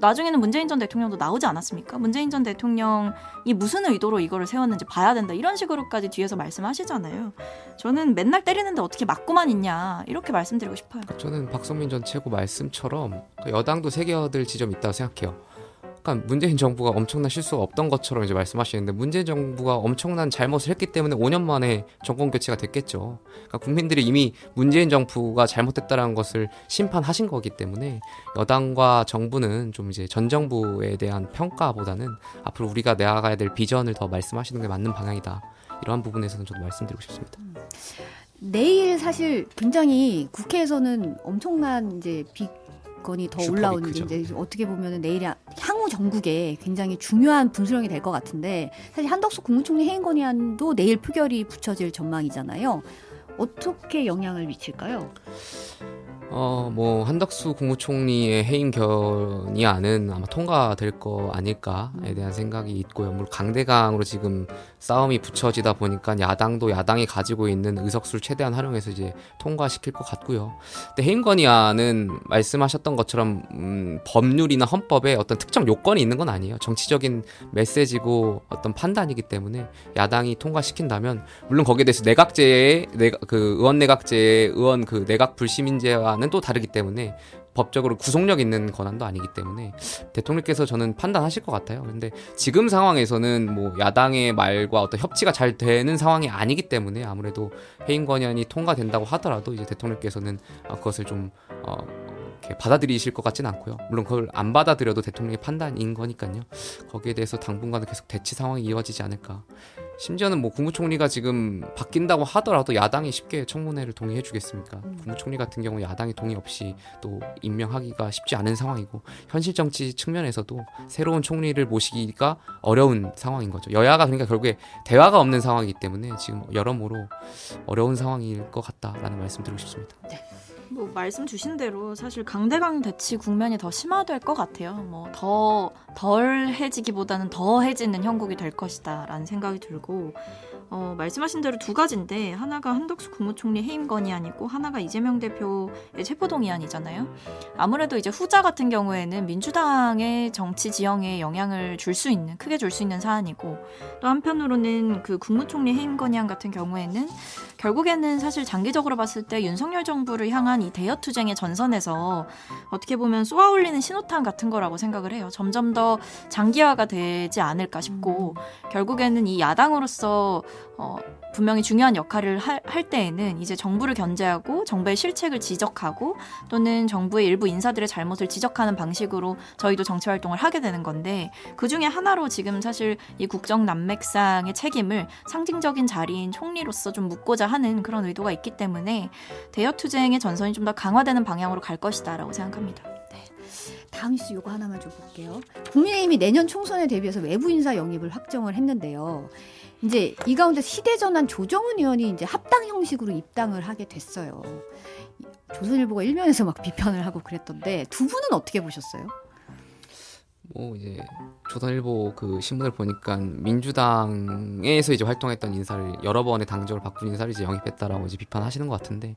나중에는 문재인 전 대통령도 나오지 않았습니까? 문재인 전 대통령이 무슨 의도로 이거를 세웠는지 봐야 된다. 이런 식으로까지 뒤에서 말씀하시잖아요. 저는 맨날 때리는데 어떻게 맞고만 있냐. 이렇게 말씀드리고 싶어요. 저는 박성민 전 최고 말씀처럼 여당도 새겨들 지점이 있다고 생각해요. 그러니까 문재인 정부가 엄청난 실수가 없던 것처럼 이제 말씀하시는데 문재인 정부가 엄청난 잘못을 했기 때문에 5년 만에 정권 교체가 됐겠죠. 그러니까 국민들이 이미 문재인 정부가 잘못됐다는 것을 심판하신 거기 때문에 여당과 정부는 좀 이제 전 정부에 대한 평가보다는 앞으로 우리가 나아가야 될 비전을 더 말씀하시는 게 맞는 방향이다. 이러한 부분에서는 저도 말씀드리고 싶습니다. 내일 사실 굉장히 국회에서는 엄청난 이제 건이 더 올라오는 게 이제 어떻게 보면은 내일 향후 전국에 굉장히 중요한 분수령이 될 것 같은데 사실 한덕수 국무총리 해임 건의안도 내일 표결이 붙여질 전망이잖아요. 어떻게 영향을 미칠까요? 뭐 한덕수 국무총리의 해임 건의안은 아마 통과될 거 아닐까에 대한 생각이 있고요. 물론 강대강으로 지금 싸움이 붙여지다 보니까 야당도 야당이 가지고 있는 의석수를 최대한 활용해서 이제 통과시킬 것 같고요. 근데 해임 건의안은 말씀하셨던 것처럼 법률이나 헌법에 어떤 특정 요건이 있는 건 아니에요. 정치적인 메시지고 어떤 판단이기 때문에 야당이 통과시킨다면 물론 거기에 대해서 의원 내각제의 의원 내각 불시민제와는 또 다르기 때문에 법적으로 구속력 있는 권한도 아니기 때문에 대통령께서 저는 판단하실 것 같아요. 그런데 지금 상황에서는 뭐 야당의 말과 어떤 협치가 잘 되는 상황이 아니기 때문에 아무래도 해임 건의안이 통과된다고 하더라도 이제 대통령께서는 그것을 좀 이렇게 받아들이실 것 같지는 않고요. 물론 그걸 안 받아들여도 대통령의 판단인 거니까요. 거기에 대해서 당분간은 계속 대치 상황이 이어지지 않을까 심지어는 뭐 국무총리가 지금 바뀐다고 하더라도 야당이 쉽게 청문회를 동의해 주겠습니까? 국무총리 같은 경우 야당이 동의 없이 또 임명하기가 쉽지 않은 상황이고 현실 정치 측면에서도 새로운 총리를 모시기가 어려운 상황인 거죠. 여야가 그러니까 결국에 대화가 없는 상황이기 때문에 지금 여러모로 어려운 상황일 것 같다라는 말씀 드리고 싶습니다. 뭐 말씀 주신 대로 사실 강대강 대치 국면이 더 심화될 것 같아요. 뭐 더 덜해지기보다는 더해지는 형국이 될 것이다라는 생각이 들고 말씀하신 대로 두 가지인데 하나가 한덕수 국무총리 해임 건의안이고 하나가 이재명 대표의 체포동의안이잖아요. 아무래도 이제 후자 같은 경우에는 민주당의 정치 지형에 영향을 줄 수 있는 크게 줄 수 있는 사안이고 또 한편으로는 그 국무총리 해임 건의안 같은 경우에는 결국에는 사실 장기적으로 봤을 때 윤석열 정부를 향한 이 대여 투쟁의 전선에서 어떻게 보면 쏘아올리는 신호탄 같은 거라고 생각을 해요. 점점 더 장기화가 되지 않을까 싶고 결국에는 이 야당으로서 분명히 중요한 역할을 할 때에는 이제 정부를 견제하고 정부의 실책을 지적하고 또는 정부의 일부 인사들의 잘못을 지적하는 방식으로 저희도 정치 활동을 하게 되는 건데 그중에 하나로 지금 사실 이 국정 난맥상의 책임을 상징적인 자리인 총리로서 좀 묻고자 하는 그런 의도가 있기 때문에 대여 투쟁의 전선이 좀 더 강화되는 방향으로 갈 것이다라고 생각합니다. 다음 뉴스 요거 하나만 좀 볼게요. 국민의힘이 내년 총선에 대비해서 외부 인사 영입을 확정을 했는데요. 이제 이 가운데 시대전환 조정훈 의원이 이제 합당 형식으로 입당을 하게 됐어요. 조선일보가 일면에서 막 비판을 하고 그랬던데 두 분은 어떻게 보셨어요? 뭐 이제 조선일보 그 신문을 보니까 민주당에서 이제 활동했던 인사를 여러 번의 당적을 바꾼 인사를 이제 영입했다라고 이제 비판하시는 것 같은데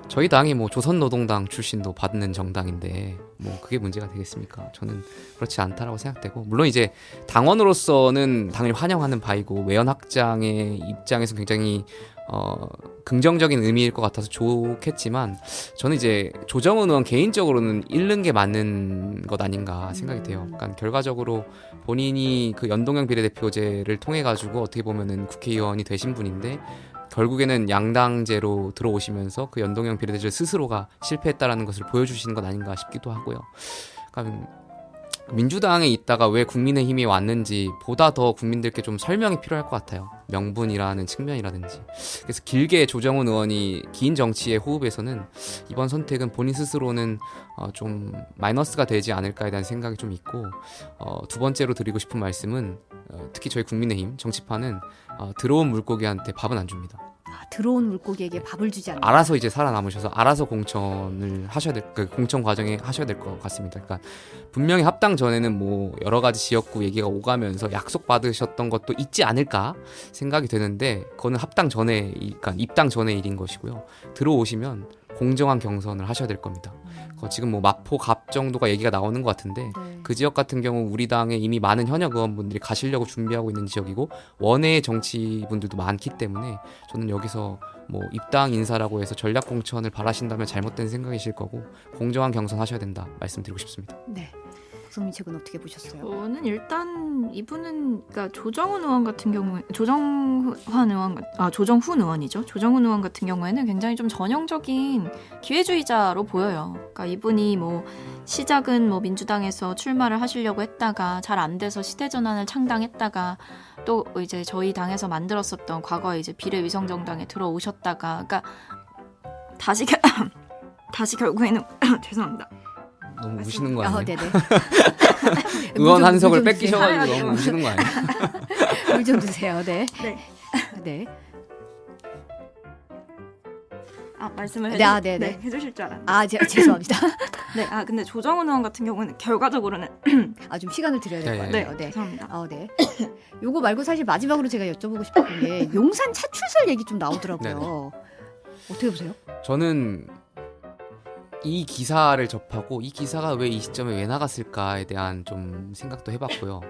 저희 당이 뭐 조선노동당 출신도 받는 정당인데 뭐 그게 문제가 되겠습니까? 저는 그렇지 않다라고 생각되고 물론 이제 당원으로서는 당연히 환영하는 바이고 외연 확장의 입장에서 굉장히 긍정적인 의미일 것 같아서 좋겠지만 저는 이제 조정훈 의원 개인적으로는 잃는 게 맞는 것 아닌가 생각이 돼요. 그러니까 결과적으로 본인이 그 연동형 비례대표제를 통해 가지고 어떻게 보면은 국회의원이 되신 분인데 결국에는 양당제로 들어오시면서 그 연동형 비례대표 스스로가 실패했다라는 것을 보여주시는 것 아닌가 싶기도 하고요. 그러니까 민주당에 있다가 왜 국민의힘이 왔는지 보다 더 국민들께 좀 설명이 필요할 것 같아요. 명분이라는 측면이라든지. 그래서 길게 조정훈 의원이 긴 정치의 호흡에서는 이번 선택은 본인 스스로는 좀 마이너스가 되지 않을까에 대한 생각이 좀 있고 두 번째로 드리고 싶은 말씀은 특히 저희 국민의힘 정치판은 들어온 물고기한테 밥은 안 줍니다. 들어온 물고기에게 밥을 주지 않는. 알아서 이제 살아남으셔서 알아서 공천을 하셔야 될, 그 공천 과정에 하셔야 될 것 같습니다. 그러니까 분명히 합당 전에는 뭐 여러 가지 지역구 얘기가 오가면서 약속 받으셨던 것도 있지 않을까 생각이 되는데 그거는 합당 전에, 그러니까 입당 전의 일인 것이고요. 들어오시면 공정한 경선을 하셔야 될 겁니다. 지금 뭐 마포 갑 정도가 얘기가 나오는 것 같은데 그 지역 같은 경우 우리 당에 이미 많은 현역 의원분들이 가시려고 준비하고 있는 지역이고 원외의 정치분들도 많기 때문에 저는 여기서 뭐 입당 인사라고 해서 전략 공천을 바라신다면 잘못된 생각이실 거고 공정한 경선 하셔야 된다 말씀드리고 싶습니다. 네. 박성민 측은 어떻게 보셨어요? 저는 일단 이분은 그러니까 조정훈 의원 같은 경우에 조정훈 의원이죠. 조정훈 의원 같은 경우에는 굉장히 좀 전형적인 기회주의자로 보여요. 그러니까 이분이 뭐 시작은 뭐 민주당에서 출마를 하시려고 했다가 잘 안 돼서 시대전환을 창당했다가 또 이제 저희 당에서 만들었었던 과거에 이제 비례위성정당에 들어오셨다가 그러니까 다시 결국에는 죄송합니다. 너무 우시는 거 아니에요? 네네. 의원 한석을 물 뺏기셔가지고 주세요. 너무 우시는 거 아니에요? 물 좀 주세요. 네. 네. 네. 말씀을 네네. 해주실 줄 알았는데. 죄송합니다. 네. 근데 조정훈 의원 같은 경우는 결과적으로는 좀 시간을 드려야 될 것 같아요. 네. 죄송합니다. 네. 요거 말고 사실 마지막으로 제가 여쭤보고 싶었던 게 용산 차출설 얘기 좀 나오더라고요. 어떻게 보세요? 저는 이 기사를 접하고 이 기사가 왜 이 시점에 왜 나갔을까에 대한 좀 생각도 해봤고요.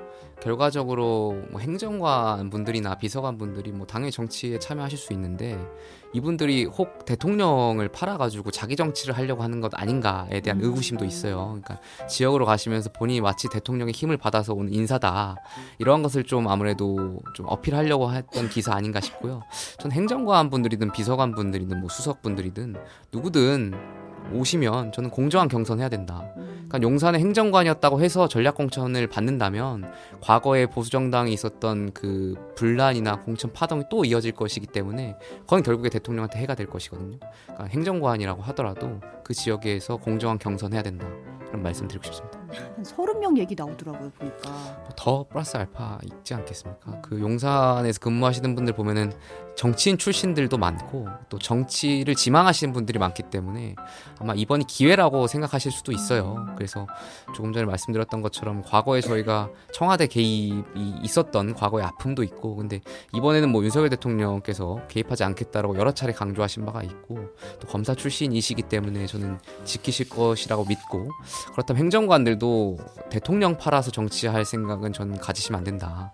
결과적으로 뭐 행정관 분들이나 비서관 분들이 뭐 당의 정치에 참여하실 수 있는데 이분들이 혹 대통령을 팔아가지고 자기 정치를 하려고 하는 것 아닌가에 대한 의구심도 있어요. 그러니까 지역으로 가시면서 본인이 마치 대통령의 힘을 받아서 온 인사다 이러한 것을 좀 아무래도 좀 어필하려고 했던 기사 아닌가 싶고요. 전 행정관 분들이든 비서관 분들이든 뭐 수석 분들이든 누구든 오시면 저는 공정한 경선해야 된다. 그러니까 용산의 행정관이었다고 해서 전략공천을 받는다면 과거에 보수정당이 있었던 그 분란이나 공천 파동이 또 이어질 것이기 때문에 그건 결국에 대통령한테 해가 될 것이거든요. 그러니까 행정관이라고 하더라도 그 지역에서 공정한 경선해야 된다. 그런 말씀 드리고 싶습니다. 한 30명 얘기 나오더라고요, 보니까. 더 플러스 알파 있지 않겠습니까? 그 용산에서 근무하시는 분들 보면은 정치인 출신들도 많고 또 정치를 지망하시는 분들이 많기 때문에 아마 이번이 기회라고 생각하실 수도 있어요. 그래서 조금 전에 말씀드렸던 것처럼 과거에 저희가 청와대 개입이 있었던 과거의 아픔도 있고, 근데 이번에는 뭐 윤석열 대통령께서 개입하지 않겠다라고 여러 차례 강조하신 바가 있고, 또 검사 출신이시기 때문에 저는 지키실 것이라고 믿고, 그렇다면 행정관들도 대통령 팔아서 정치할 생각은 저는 가지시면 안 된다.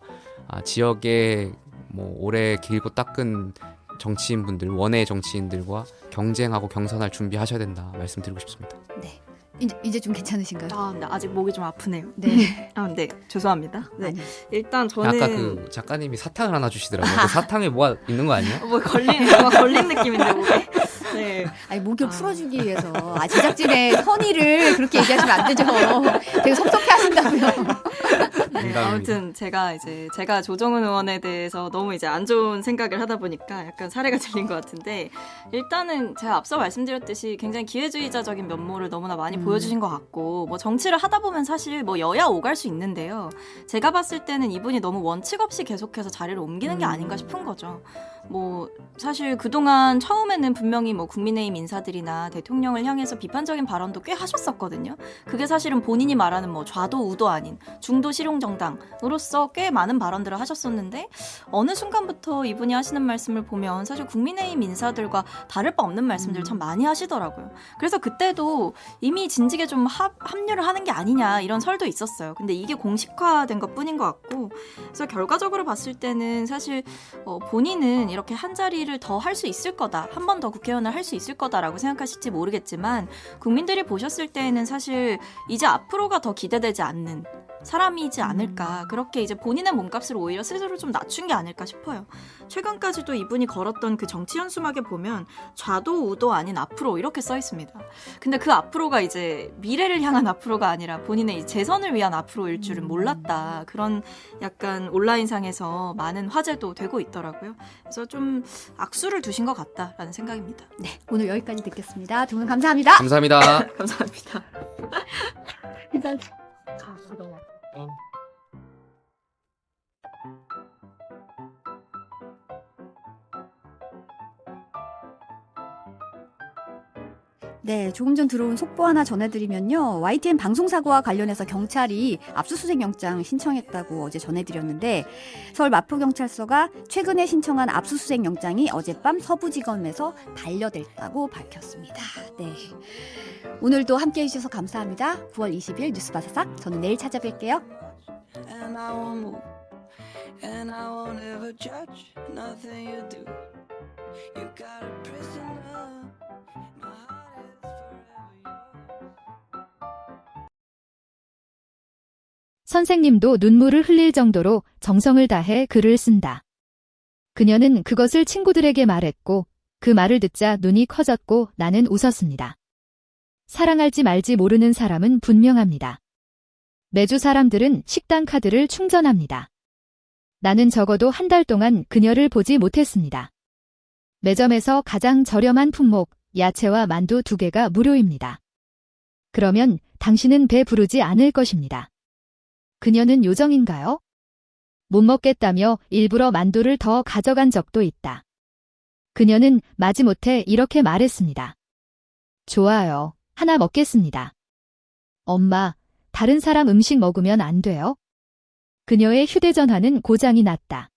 지역에 뭐 오래 길고 닦은 정치인분들, 원외 정치인들과 경쟁하고 경선할 준비하셔야 된다 말씀드리고 싶습니다. 네. 이제 좀 괜찮으신가요? 아, 근데 아직 목이 좀 아프네요. 네. 아, 네. 죄송합니다. 네. 아니, 일단 저는 아까 그 작가님이 사탕을 하나 주시더라고요. 그 사탕에 뭐가 있는 거 아니에요? 뭐 걸린 느낌인데 목에. 네. 아니 목을 풀어주기 위해서 제작진의 선의를 그렇게 얘기하시면 안 되죠. 되게 섭섭해하신다고요. 네, 아무튼 제가 조정은 의원에 대해서 너무 이제 안 좋은 생각을 하다 보니까 약간 사례가 들린 것 같은데, 일단은 제가 앞서 말씀드렸듯이 굉장히 기회주의자적인 면모를 너무나 많이 보여주신 것 같고, 뭐 정치를 하다 보면 사실 뭐 여야 오갈 수 있는데요. 제가 봤을 때는 이분이 너무 원칙 없이 계속해서 자리를 옮기는 게 아닌가 싶은 거죠. 뭐 사실 그동안 처음에는 분명히 뭐 국민의힘 인사들이나 대통령을 향해서 비판적인 발언도 꽤 하셨었거든요. 그게 사실은 본인이 말하는 뭐 좌도 우도 아닌 중도 실용정당으로서 꽤 많은 발언들을 하셨었는데, 어느 순간부터 이분이 하시는 말씀을 보면 사실 국민의힘 인사들과 다를 바 없는 말씀들을 참 많이 하시더라고요. 그래서 그때도 이미 진직에 좀 합류를 하는 게 아니냐 이런 설도 있었어요. 근데 이게 공식화된 것 뿐인 것 같고, 그래서 결과적으로 봤을 때는 사실 본인은 이렇게 한 자리를 더 할 수 있을 거다, 한 번 더 국회의원을 할 수 있을 거다라고 생각하실지 모르겠지만, 국민들이 보셨을 때에는 사실 이제 앞으로가 더 기대되지 않는 사람이지 않을까, 그렇게 이제 본인의 몸값을 오히려 스스로 좀 낮춘 게 아닐까 싶어요. 최근까지도 이분이 걸었던 그 정치 현수막에 보면 좌도 우도 아닌 앞으로 이렇게 써 있습니다. 근데 그 앞으로가 이제 미래를 향한 앞으로가 아니라 본인의 재선을 위한 앞으로일 줄은 몰랐다, 그런 약간 온라인상에서 많은 화제도 되고 있더라고요. 그래서 좀 악수를 두신 것 같다라는 생각입니다. 네, 오늘 여기까지 듣겠습니다. 두 분 감사합니다. 감사합니다. 감사합니다. 네, 조금 전 들어온 속보 하나 전해드리면요. YTN 방송사고와 관련해서 경찰이 압수수색 영장 신청했다고 어제 전해드렸는데, 서울 마포경찰서가 최근에 신청한 압수수색 영장이 어젯밤 서부지검에서 반려됐다고 밝혔습니다. 네, 오늘도 함께해 주셔서 감사합니다. 9월 20일 뉴스바사삭, 저는 내일 찾아뵐게요. And I won't move, and I won't ever judge nothing you do. You got a prisoner, my heart is forever yours. 선생님도 눈물을 흘릴 정도로 정성을 다해 글을 쓴다. 그녀는 그것을 친구들에게 말했고, 그 말을 듣자 눈이 커졌고 나는 웃었습니다. 사랑할지 말지 모르는 사람은 분명합니다. 매주 사람들은 식당 카드를 충전합니다. 나는 적어도 한 달 동안 그녀를 보지 못했습니다. 매점에서 가장 저렴한 품목, 야채와 만두 2개가 무료입니다. 그러면 당신은 배 부르지 않을 것입니다. 그녀는 요정인가요? 못 먹겠다며 일부러 만두를 더 가져간 적도 있다. 그녀는 마지못해 이렇게 말했습니다. 좋아요. 하나 먹겠습니다. 엄마, 다른 사람 음식 먹으면 안 돼요? 그녀의 휴대전화는 고장이 났다.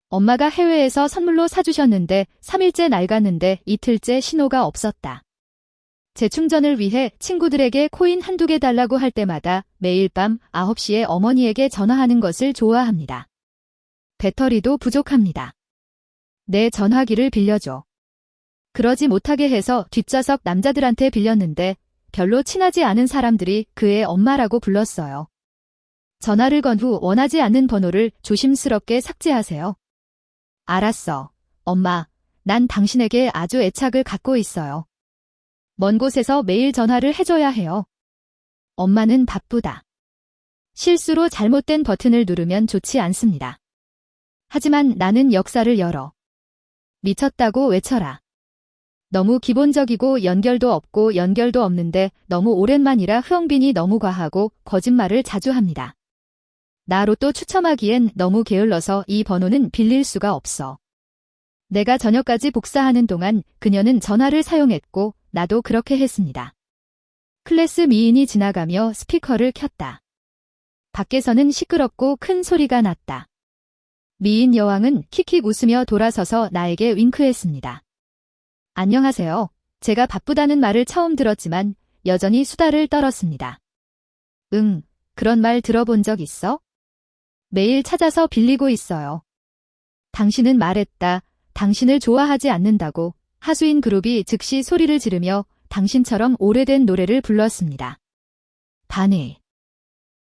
엄마가 해외에서 선물로 사주셨는데 3일째 낡았는데 이틀째 신호가 없었다. 재충전을 위해 친구들에게 코인 1-2개 달라고 할 때마다 매일 밤 9시에 어머니에게 전화하는 것을 좋아합니다. 배터리도 부족합니다. 내 전화기를 빌려줘. 그러지 못하게 해서 뒷좌석 남자들한테 빌렸는데 별로 친하지 않은 사람들이 그의 엄마라고 불렀어요. 전화를 건 후 원하지 않는 번호를 조심스럽게 삭제하세요. 알았어. 엄마, 난 당신에게 아주 애착을 갖고 있어요. 먼 곳에서 매일 전화를 해줘야 해요. 엄마는 바쁘다. 실수로 잘못된 버튼을 누르면 좋지 않습니다. 하지만 나는 역사를 열어. 미쳤다고 외쳐라. 너무 기본적이고 연결도 없고 연결도 없는데 너무 오랜만이라 흐엉빈이 너무 과하고 거짓말을 자주 합니다. 나 로또 추첨하기엔 너무 게을러서 이 번호는 빌릴 수가 없어. 내가 저녁까지 복사하는 동안 그녀는 전화를 사용했고 나도 그렇게 했습니다. 클래스 미인이 지나가며 스피커를 켰다. 밖에서는 시끄럽고 큰 소리가 났다. 미인 여왕은 킥킥 웃으며 돌아서서 나에게 윙크했습니다. 안녕하세요. 제가 바쁘다는 말을 처음 들었지만 여전히 수다를 떨었습니다. 응, 그런 말 들어본 적 있어? 매일 찾아서 빌리고 있어요. 당신은 말했다. 당신을 좋아하지 않는다고. 하수인 그룹이 즉시 소리를 지르며 당신처럼 오래된 노래를 불렀습니다. 바닐.